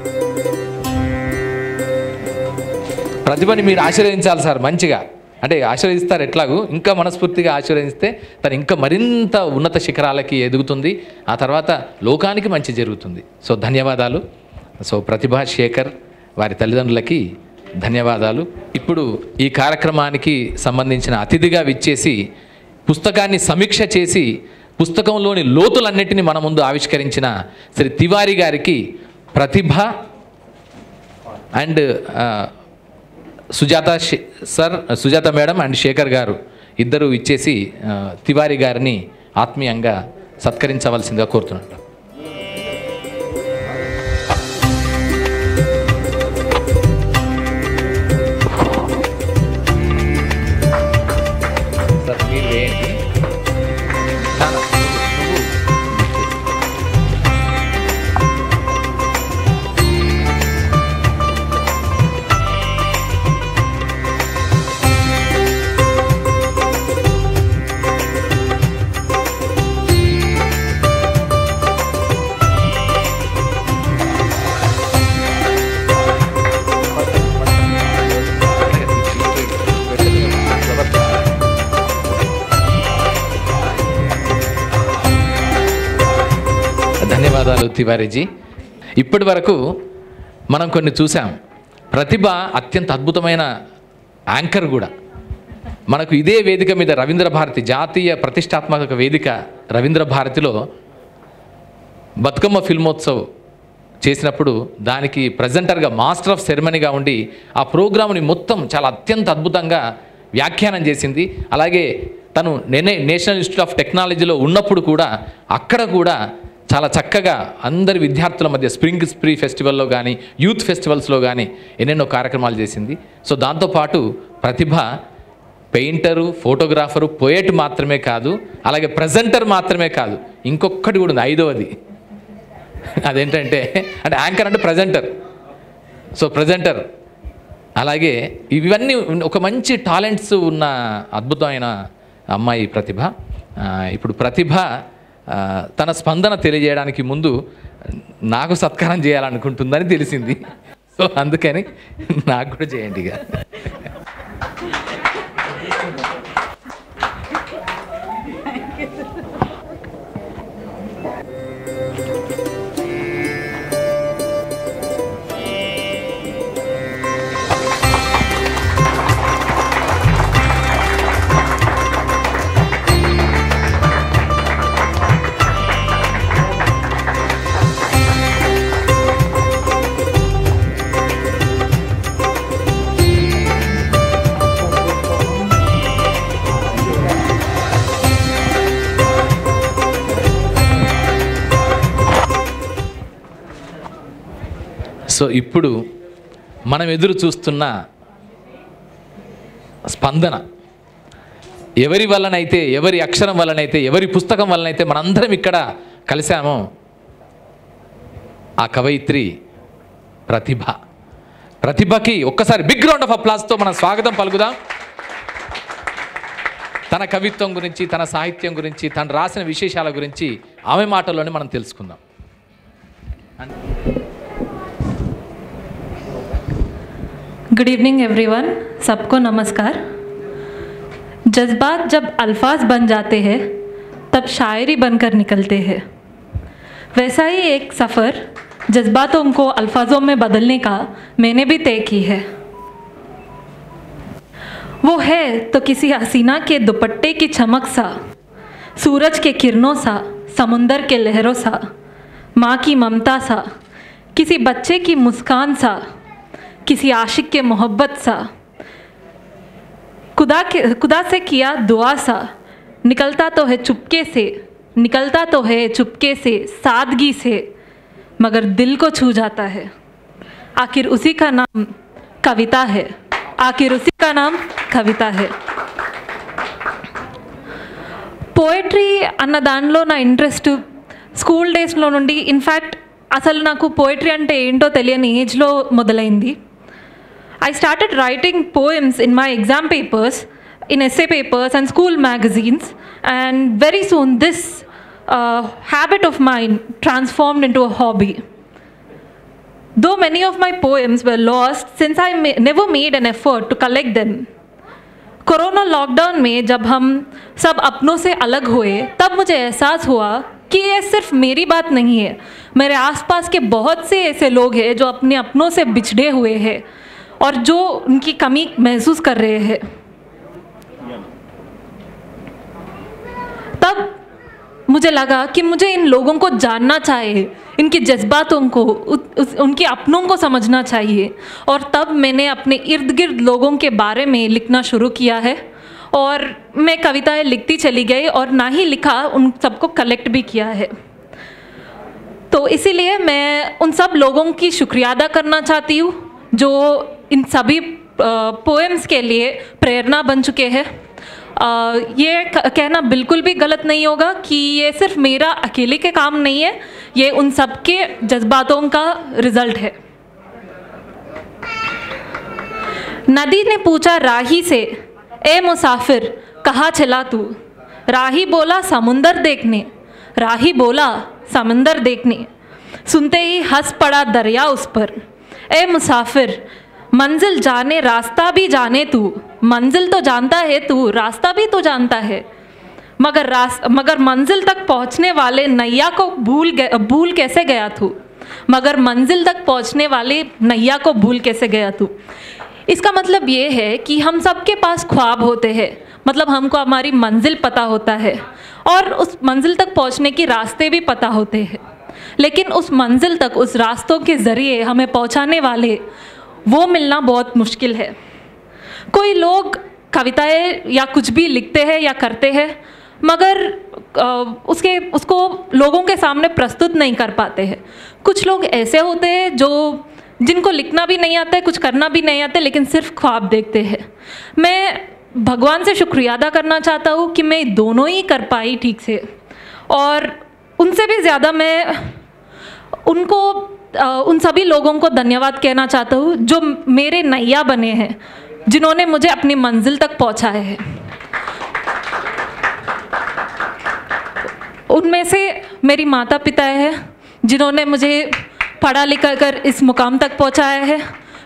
Speaker 1: ప్రతిభని మీరు ఆశీర్వదించాలి సార్ మంచిగా. అంటే ఆశీర్వదిస్తారు ఎట్లాగూ, ఇంకా మనస్ఫూర్తిగా ఆశీర్వదిస్తే తను ఇంకా మరింత ఉన్నత శిఖరాలకి ఎదుగుతుంది, ఆ తర్వాత లోకానికి మంచి జరుగుతుంది. సో ధన్యవాదాలు. సో ప్రతిభా శేఖర్ వారి తల్లిదండ్రులకి ధన్యవాదాలు. ఇప్పుడు ఈ కార్యక్రమానికి సంబంధించిన అతిథిగా విచ్చేసి పుస్తకాన్ని సమీక్ష చేసి పుస్తకంలోని లోతులన్నిటిని మన ముందు ఆవిష్కరించిన శ్రీ తివారీ గారికి Pratibha and Sujatha madam and Shekhar గారు ఇద్దరు ఇచ్చేసి తివారీ గారిని ఆత్మీయంగా సత్కరించవలసిందిగా కోరుతున్నాను. సార్ మీరు వేయండి. ధన్యవాదాలు తివారీజీ. ఇప్పటి వరకు మనం కొన్ని చూసాం. ప్రతిభ అత్యంత అద్భుతమైన యాంకర్ కూడా. మనకు ఇదే వేదిక మీద రవీంద్ర భారతి జాతీయ ప్రతిష్టాత్మక వేదిక రవీంద్ర భారతిలో బతుకమ్మ ఫిల్మోత్సవ్ చేసినప్పుడు దానికి ప్రజెంటర్గా మాస్టర్ ఆఫ్ సెరమనీగా ఉండి ఆ ప్రోగ్రామ్ని మొత్తం చాలా అత్యంత అద్భుతంగా వ్యాఖ్యానం చేసింది. అలాగే తను నేషనల్ ఇన్స్టిట్యూట్ ఆఫ్ టెక్నాలజీలో ఉన్నప్పుడు కూడా అక్కడ కూడా చాలా చక్కగా అందరి విద్యార్థుల మధ్య స్ప్రింగ్ స్ప్రీ ఫెస్టివల్లో కానీ యూత్ ఫెస్టివల్స్లో కానీ ఎన్నెన్నో కార్యక్రమాలు చేసింది. సో దాంతోపాటు ప్రతిభ పెయింటరు, ఫోటోగ్రాఫరు, పోయెట్ మాత్రమే కాదు, అలాగే ప్రజెంటర్ మాత్రమే కాదు, ఇంకొకటి కూడా ఉంది, ఐదవది. అదేంటంటే అంటే యాంకర్ అంటే ప్రజెంటర్. సో ప్రజెంటర్ అలాగే ఇవన్నీ ఒక మంచి టాలెంట్స్ ఉన్న అద్భుతమైన అమ్మాయి ప్రతిభ. ఇప్పుడు ప్రతిభ తన స్పందన తెలియజేయడానికి ముందు నాకు సత్కారం చేయాలనుకుంటుందని తెలిసింది. సో అందుకని నాకు కూడా చేయండి ఇక. సో ఇప్పుడు మనం ఎదురు చూస్తున్న స్పందన ఎవరి వల్లనైతే, ఎవరి అక్షరం వల్లనైతే, ఎవరి పుస్తకం వల్లనైతే మనందరం ఇక్కడ కలిసామో ఆ కవయిత్రి ప్రతిభ. ప్రతిభకి ఒక్కసారి బిగ్ రౌండ్ ఆఫ్ అప్లాస్తో మనం స్వాగతం పలుకుదాం. తన కవిత్వం గురించి, తన సాహిత్యం గురించి, తను రాసిన విశేషాల గురించి ఆమె మాటల్లోనే మనం తెలుసుకుందాం.
Speaker 5: गुड इवनिंग एवरीवन, सबको नमस्कार। जज्बात जब अल्फाज बन जाते हैं तब शायरी बनकर निकलते हैं। वैसा ही एक सफ़र जज्बातों को अल्फाजों में बदलने का मैंने भी तय की है। वो है तो किसी हसीना के दुपट्टे की चमक सा, सूरज के किरणों सा, समुंदर के लहरों सा, माँ की ममता सा, किसी बच्चे की मुस्कान सा, किसी आशिक के मोहब्बत सा, खुदा से किया दुआ सा, निकलता तो है चुपके से, निकलता तो है चुपके से, सादगी से, मगर दिल को छू जाता है। आखिर उसी का नाम कविता है, आखिर उसी का नाम कविता है। పోయట్రీ అన్న దానిలో నా ఇంట్రెస్ట్ స్కూల్ డేస్లో నుండి, ఇన్ఫ్యాక్ట్ అసలు నాకు పోయట్రీ అంటే ఏంటో తెలియని ఏజ్లో మొదలైంది. I started writing poems in my exam papers, in essay papers and school magazines, and very soon this habit of mine transformed into a hobby. Though many of my poems were lost since I never made an effort to collect them, corona lockdown में जब हम सब अपनों से अलग हुए तब मुझे एहसास हुआ कि ये सिर्फ मेरी बात नहीं है, मेरे आसपास के बहुत से ऐसे लोग हैं जो अपने अपनों से बिछड़े हुए हैं और जो उनकी कमी महसूस कर रहे हैं। तब मुझे लगा कि मुझे इन लोगों को जानना चाहिए, इनके जज्बातों को, उनके अपनों को समझना चाहिए। और तब मैंने अपने इर्द गिर्द लोगों के बारे में लिखना शुरू किया है और मैं कविताएं लिखती चली गई और ना ही लिखा, उन सबको कलेक्ट भी किया है। तो इसीलिए मैं उन सब लोगों की शुक्रिया अदा करना चाहती हूँ जो इन सभी पोएम्स के लिए प्रेरणा बन चुके हैं। ये कहना बिल्कुल भी गलत नहीं होगा कि ये सिर्फ मेरा अकेले के काम नहीं है, ये उन सबके जज्बातों का रिजल्ट है। नदी ने पूछा राही से, ए मुसाफिर कहाँ चला तू? राही बोला समुंदर देखने, राही बोला समंदर देखने। सुनते ही हंस पड़ा दरिया उस पर, ए मुसाफिर मंजिल जाने रास्ता भी जाने तू। मंजिल तो जानता है तू, रास्ता भी तो जानता है, मगर मंजिल तक पहुंचने वाले नैया को भूल कैसे गया तू? मगर मंजिल तक पहुंचने वाले नैया को भूल कैसे गया तू? इसका मतलब ये है कि हम सबके पास ख्वाब होते हैं, मतलब हमको हमारी मंजिल पता होता है और उस मंजिल तक पहुंचने के रास्ते भी पता होते हैं, लेकिन उस मंजिल तक, उस रास्तों के ज़रिए हमें पहुंचाने वाले वो मिलना बहुत मुश्किल है। कोई लोग कविताएं या कुछ भी लिखते हैं या करते हैं मगर उसको लोगों के सामने प्रस्तुत नहीं कर पाते हैं। कुछ लोग ऐसे होते हैं जिनको लिखना भी नहीं आता है, कुछ करना भी नहीं आता, लेकिन सिर्फ ख्वाब देखते हैं। मैं भगवान से शुक्रिया अदा करना चाहता हूँ कि मैं दोनों ही कर पाई ठीक से, और उनसे भी ज़्यादा मैं उन सभी लोगों को धन्यवाद कहना चाहता हूँ जो मेरे नैया बने हैं, जिन्होंने मुझे अपनी मंजिल तक पहुँचाया है। उनमें से मेरी माता पिता हैं जिन्होंने मुझे पढ़ा लिखा कर इस मुकाम तक पहुँचाया है,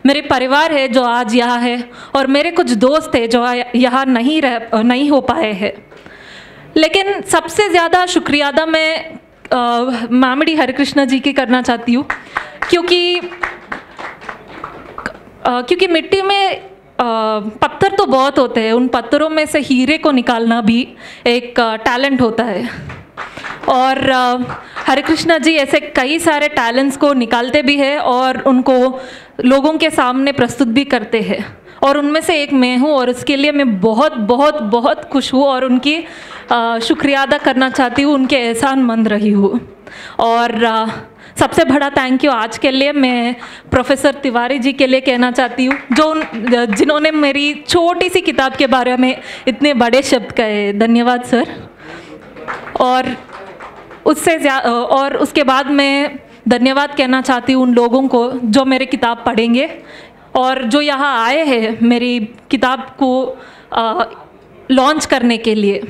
Speaker 5: मेरे परिवार है जो आज यहाँ है, और मेरे कुछ दोस्त हैं जो यहाँ नहीं हो पाए हैं। लेकिन सबसे ज़्यादा शुक्रिया अदा मैं मामिडी हरिकृष्ण जी की करना चाहती हूँ, क्योंकि मिट्टी में पत्थर तो बहुत होते हैं, उन पत्थरों में से हीरे को निकालना भी एक टैलेंट होता है। और हरिकृष्ण जी ऐसे कई सारे टैलेंट्स को निकालते भी हैं और उनको लोगों के सामने प्रस्तुत भी करते हैं, और उनमें से एक मैं हूँ, और उसके लिए मैं बहुत बहुत बहुत खुश हूँ और उनकी शुक्रिया अदा करना चाहती हूँ, उनके एहसानमंद रही हूँ। और सबसे बड़ा थैंक यू आज के लिए मैं प्रोफेसर तिवारी जी के लिए कहना चाहती हूँ, जिन्होंने मेरी छोटी सी किताब के बारे में इतने बड़े शब्द कहे। धन्यवाद सर। और उसके बाद मैं धन्यवाद कहना चाहती हूँ उन लोगों को जो मेरी किताब पढ़ेंगे और जो यहाँ आए हैं मेरी किताब को लॉन्च करने के लिए।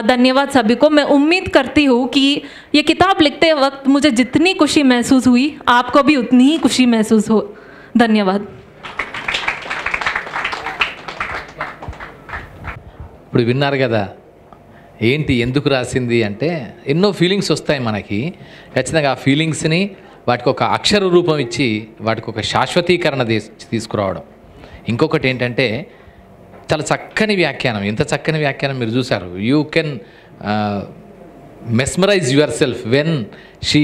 Speaker 5: धन्यवाद सभी को। मैं उम्मीद करती हूँ कि ये किताब लिखते वक्त मुझे जितनी खुशी महसूस हुई आपको भी उतनी ही खुशी महसूस हो। धन्यवाद।
Speaker 1: ఇప్పుడు విన్నారు కదా ఏంటి ఎందుకు రాసింది అంటే ఎన్నో ఫీలింగ్స్ వస్తాయి మనకి, ఖచ్చితంగా ఆ ఫీలింగ్స్ని వాటికి ఒక అక్షర రూపం ఇచ్చి వాటికి ఒక శాశ్వతీకరణ తీసుకురావడం. ఇంకొకటి ఏంటంటే చాలా చక్కని వ్యాఖ్యానం, ఎంత చక్కని వ్యాఖ్యానం మీరు చూశారు. You can mesmerise yourself when she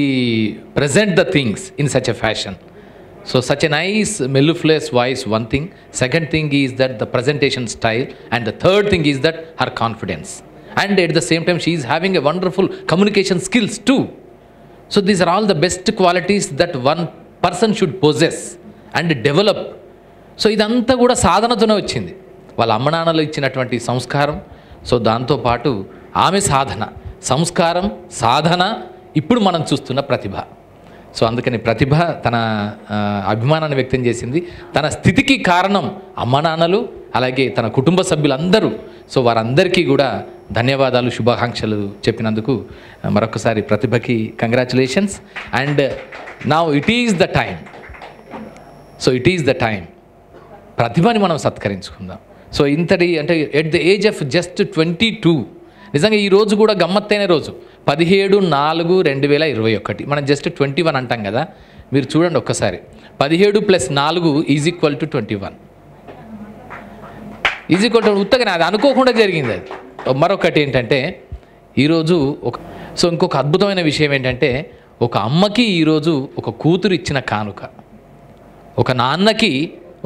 Speaker 1: present the things in such a fashion. So such a nice mellifluous voice, one thing. Second thing is that the presentation style, and the third thing is that her confidence. And at the same time she is having a wonderful communication skills too. So these are all the best qualities that one person should possess and develop. So ఇదంతా కూడా సాధనతోనే వచ్చింది, వాళ్ళ అమ్మ నాన్నలు ఇచ్చినటువంటి సంస్కారం. సో దాంతోపాటు ఆమె సాధన, సంస్కారం, సాధన, ఇప్పుడు మనం చూస్తున్న ప్రతిభ. సో అందుకని ప్రతిభ తన అభిమానాన్ని వ్యక్తం చేసింది. తన స్థితికి కారణం అమ్మ నాన్నలు, అలాగే తన కుటుంబ సభ్యులందరూ. సో వారందరికీ కూడా ధన్యవాదాలు, శుభాకాంక్షలు చెప్పినందుకు మరొకసారి ప్రతిభకి congratulations. And now it is the time. So it is the time ప్రతిభని మనం సత్కరించుకుందాం. సో ఇంతటి అంటే at the age of just 22, నిజంగా ఈ రోజు కూడా గమ్మత్తైన రోజు 17/4/2021. మనం జస్ట్ 21 అంటాం కదా, మీరు చూడండి ఒక్కసారి. 17 + 4 = 21 ఉత్తగానే అది అనుకోకుండా జరిగింది. అది మరొకటి ఏంటంటే ఈరోజు ఇంకొక అద్భుతమైన విషయం ఏంటంటే, ఒక అమ్మకి ఈరోజు ఒక కూతురు ఇచ్చిన కానుక, ఒక నాన్నకి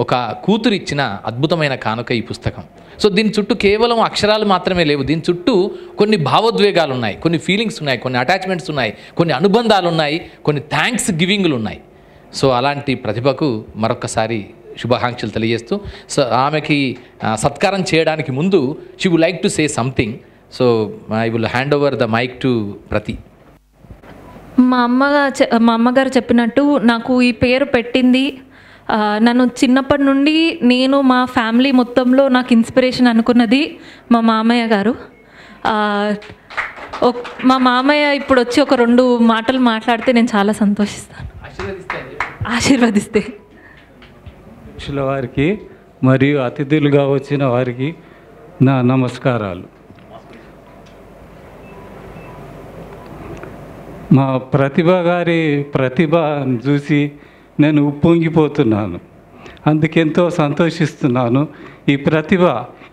Speaker 1: ఒక కూతురు ఇచ్చిన అద్భుతమైన కానుక ఈ పుస్తకం. సో దీని చుట్టూ కేవలం అక్షరాలు మాత్రమే లేవు, దీని చుట్టూ కొన్ని భావోద్వేగాలు ఉన్నాయి, కొన్ని ఫీలింగ్స్ ఉన్నాయి, కొన్ని అటాచ్మెంట్స్ ఉన్నాయి, కొన్ని అనుబంధాలు ఉన్నాయి, కొన్ని థ్యాంక్స్ గివింగ్లు ఉన్నాయి. సో అలాంటి ప్రతిభకు మరొకసారి శుభాకాంక్షలు తెలియజేస్తూ, సో ఆమెకి సత్కారం చేయడానికి ముందు she would like to say something. So I will hand over the mike to Prathi.
Speaker 5: మా అమ్మగారు చెప్పినట్టు నాకు ఈ పేరు పెట్టింది, నన్ను చిన్నప్పటి నుండి నేను మా ఫ్యామిలీ మొత్తంలో నాకు ఇన్స్పిరేషన్ అనుకున్నది మా మామయ్య గారు. మా మామయ్య ఇప్పుడు వచ్చి ఒక 2 మాటలు మాట్లాడితే నేను చాలా సంతోషిస్తాను. ఆశీర్వదిస్తే
Speaker 6: వారికి మరియు అతిథులుగా వచ్చిన వారికి నా నమస్కారాలు. మా ప్రతిభ గారి ప్రతిభను చూసి నేను ఉప్పొంగిపోతున్నాను, అందుకెంతో సంతోషిస్తున్నాను. ఈ ప్రతిభ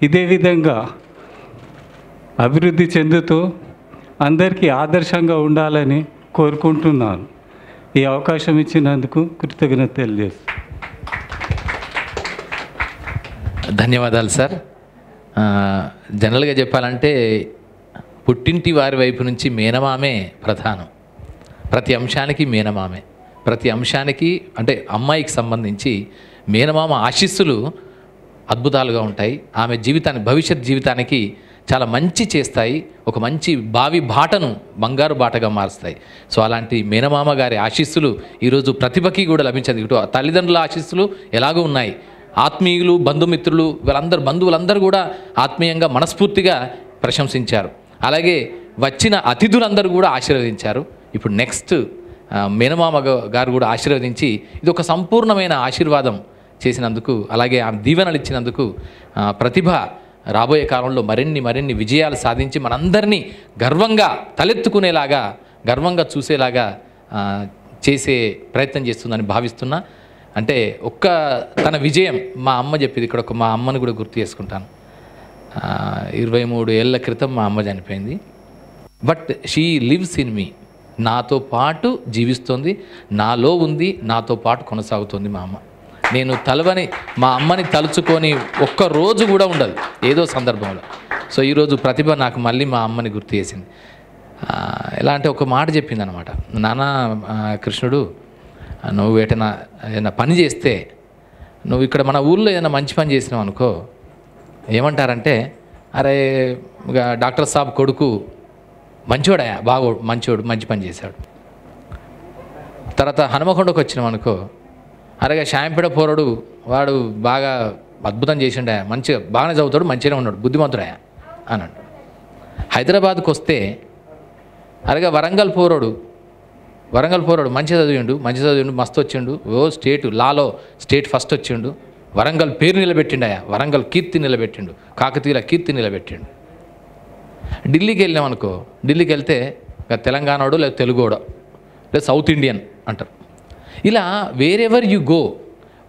Speaker 6: ఇదే విధంగా అభివృద్ధి చెందుతూ అందరికీ ఆదర్శంగా ఉండాలని కోరుకుంటున్నాను. ఈ అవకాశం ఇచ్చినందుకు కృతజ్ఞత తెలియజేస్తాను.
Speaker 1: ధన్యవాదాలు సార్. జనరల్గా చెప్పాలంటే పుట్టింటి వారి వైపు నుంచి మేనమామే ప్రధానం. ప్రతి అంశానికి మేనమామే, ప్రతి అంశానికి అంటే అమ్మాయికి సంబంధించి మేనమామ ఆశీస్సులు అద్భుతాలుగా ఉంటాయి. ఆమె జీవితాన్ని, భవిష్యత్ జీవితానికి చాలా మంచి చేస్తాయి, ఒక మంచి భావి బాటను బంగారు బాటగా మారుస్తాయి. సో అలాంటి మేనమామ గారి ఆశీస్సులు ఈరోజు ప్రతిభకి కూడా లభించదు. ఇటు తల్లిదండ్రుల ఆశీస్సులు ఎలాగో ఉన్నాయి, ఆత్మీయులు, బంధుమిత్రులు, బంధువులందరూ కూడా ఆత్మీయంగా మనస్ఫూర్తిగా ప్రశంసించారు. అలాగే వచ్చిన అతిథులందరూ కూడా ఆశీర్వదించారు. ఇప్పుడు నెక్స్ట్ మేనమామ గారు కూడా ఆశీర్వదించి ఇది ఒక సంపూర్ణమైన ఆశీర్వాదం చేసినందుకు, అలాగే ఆ దీవెనలు ఇచ్చినందుకు ప్రతిభ రాబోయే కాలంలో మరిన్ని విజయాలు సాధించి మనందరినీ గర్వంగా తలెత్తుకునేలాగా, గర్వంగా చూసేలాగా చేసే ప్రయత్నం చేస్తుందని భావిస్తున్నా. అంటే తన విజయం మా అమ్మ చెప్పింది, ఇక్కడ మా అమ్మను కూడా గుర్తు చేసుకుంటాను. 23 ఏళ్ల క్రితం మా అమ్మ చనిపోయింది. But she lives in me, నాతో పాటు జీవిస్తుంది, నాలో ఉంది, నాతో పాటు కొనసాగుతుంది మా అమ్మ. నేను మా అమ్మని తలుచుకొని ఒక్క రోజు కూడా ఉండదు ఏదో సందర్భంలో. సో ఈరోజు ప్రతిభ నాకు మళ్ళీ మా అమ్మని గుర్తు చేసింది. ఎలా అంటే ఒక మాట చెప్పింది అనమాట, నాన్న కృష్ణుడు, నువ్వు ఏదైనా పని చేస్తే, నువ్వు ఇక్కడ మన ఊళ్ళో ఏదైనా మంచి పని చేసినావు అనుకో, ఏమంటారంటే, అరే డాక్టర్ సాబ్ కొడుకు మంచోడయా, బాగా మంచోడు, మంచి పని చేశాడు. తర్వాత హనుమకొండకు వచ్చినాం అనుకో, అరేగా శాంపేట పోరడు, వాడు బాగా అద్భుతం చేసిండయా, మంచిగా బాగానే చదువుతాడు, మంచిగానే ఉన్నాడు, బుద్ధిమంతుడయా అని అంటాడు. హైదరాబాద్కు వస్తే అరేగా వరంగల్ పోరడు మంచిగా చదివిండు, మస్తు వచ్చిండు, లాలో స్టేట్ ఫస్ట్ వచ్చిండు, వరంగల్ పేరు నిలబెట్టిండయా, వరంగల్ కీర్తి నిలబెట్టిండు, కాకతీయుల కీర్తి నిలబెట్టిండు. ఢిల్లీకి వెళ్ళాం అనుకో, ఢిల్లీకి వెళ్తే తెలంగాణోడు లేదా తెలుగోడో లేదా సౌత్ ఇండియన్ అంటారు. ఇలా వేరెవర్ యు గో,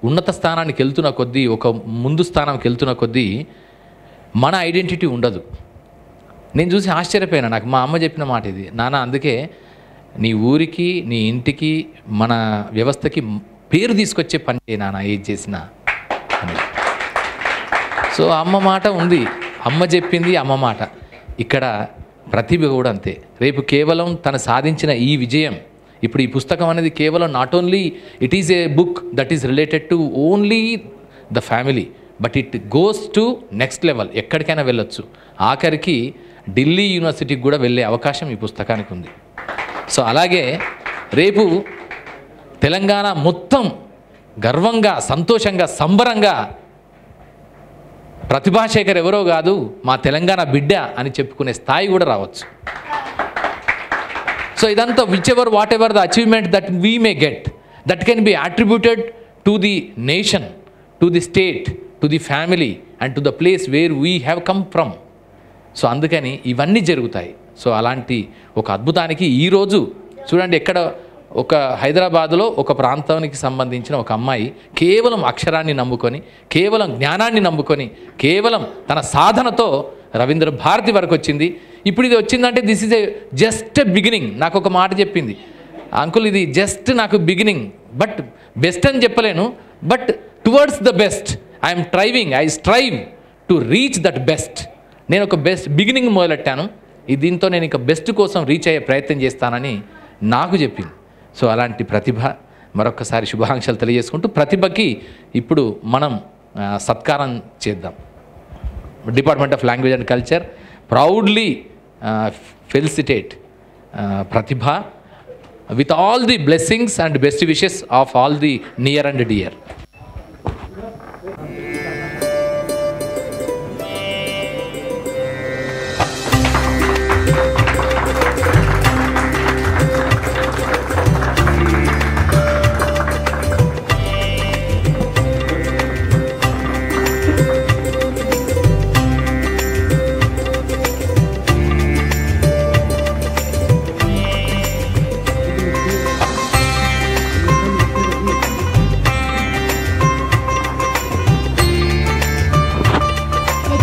Speaker 1: ఉన్నత స్థానానికి వెళ్తున్న కొద్దీ, ఒక ముందు స్థానానికి వెళ్తున్న కొద్దీ మన ఐడెంటిటీ ఉండదు. నేను చూసి ఆశ్చర్యపోయినా, నాకు మా అమ్మ చెప్పిన మాట ఇది, నాన్న అందుకే నీ ఊరికి, నీ ఇంటికి, మన వ్యవస్థకి పేరు తీసుకొచ్చే పని చేయి నాన్న, ఏది చేసినా అని. సో అమ్మ మాట ఉంది, అమ్మ చెప్పింది అమ్మ మాట. ఇక్కడ ప్రతిభ కూడా అంతే. రేపు కేవలం తను సాధించిన ఈ విజయం, ఇప్పుడు ఈ పుస్తకం అనేది కేవలం not only it is a book that is related to only the family, but it goes to next level, ఎక్కడికైనా వెళ్ళొచ్చు. ఆఖరికి ఢిల్లీ యూనివర్సిటీకి కూడా వెళ్ళే అవకాశం ఈ పుస్తకానికి ఉంది. సో అలాగే రేపు తెలంగాణ మొత్తం గర్వంగా, సంతోషంగా, సంబరంగా ప్రతిభాశేఖర్ ఎవరో కాదు, మా తెలంగాణ బిడ్డ అని చెప్పుకునే స్థాయి కూడా రావచ్చు. సో ఇదంతా what ever the achievement that we may get, that can be attributed to the nation, to the state, to the family and to the place where we have come from. So అందుకని ఇవన్నీ జరుగుతాయి. సో అలాంటి ఒక అద్భుతానికి ఈరోజు చూడండి, ఎక్కడ ఒక హైదరాబాదులో ఒక ప్రాంతానికి సంబంధించిన ఒక అమ్మాయి కేవలం అక్షరాన్ని నమ్ముకొని, కేవలం జ్ఞానాన్ని నమ్ముకొని, కేవలం తన సాధనతో రవీంద్ర భారతి వరకు వచ్చింది. ఇప్పుడు ఇది వచ్చిందంటే this is a just beginning. నాకు ఒక మాట చెప్పింది, అంకుల్ ఇది జస్ట్ నాకు బిగినింగ్, బట్ బెస్ట్ అని చెప్పలేను, but towards the best I'm ట్రైవింగ్, I strive to reach that best. నేను ఒక బెస్ట్ బిగినింగ్ మొదలెట్టాను, దీంతో నేను ఇక బెస్ట్ కోసం రీచ్ అయ్యే ప్రయత్నం చేస్తానని నాకు చెప్పింది. సో అలాంటి ప్రతిభ మరొకసారి శుభాకాంక్షలు తెలియజేసుకుంటూ, ప్రతిభకి ఇప్పుడు మనం సత్కారం చేద్దాం. Department of language and culture proudly felicitate Pratibha with all the blessings and best wishes of all the near and dear.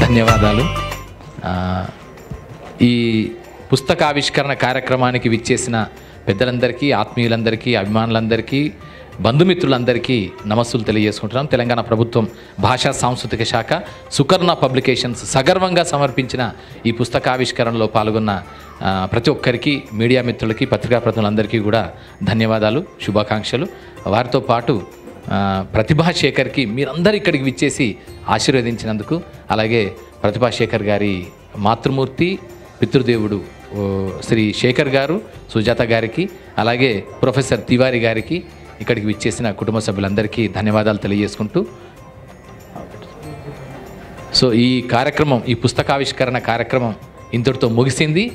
Speaker 1: ధన్యవాదాలు. ఈ పుస్తకావిష్కరణ కార్యక్రమానికి విచ్చేసిన పెద్దలందరికీ, ఆత్మీయులందరికీ, అభిమానులందరికీ, బంధుమిత్రులందరికీ నమస్సులు తెలియజేసుకుంటున్నాం. తెలంగాణ ప్రభుత్వం భాషా సాంస్కృతిక శాఖ సుకర్ణ పబ్లికేషన్స్ సగర్వంగా సమర్పించిన ఈ పుస్తకావిష్కరణలో పాల్గొన్న ప్రతి ఒక్కరికి, మీడియా మిత్రులకి, పత్రికా ప్రతినిధులందరికీ కూడా ధన్యవాదాలు, శుభాకాంక్షలు. వారితో పాటు ప్రతిభాశేఖర్కి మీరందరూ ఇక్కడికి విచ్చేసి ఆశీర్వదించినందుకు, అలాగే ప్రతిభాశేఖర్ గారి మాతృమూర్తి పితృదేవుడు శ్రీ శేఖర్ గారు, సుజాత గారికి, అలాగే ప్రొఫెసర్ తివారీ గారికి, ఇక్కడికి విచ్చేసిన కుటుంబ సభ్యులందరికీ ధన్యవాదాలు తెలియజేసుకుంటూ, సో ఈ కార్యక్రమం, ఈ పుస్తకావిష్కరణ కార్యక్రమం ఇంతటితో ముగిసింది.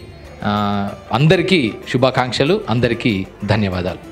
Speaker 1: అందరికీ శుభాకాంక్షలు, అందరికీ ధన్యవాదాలు.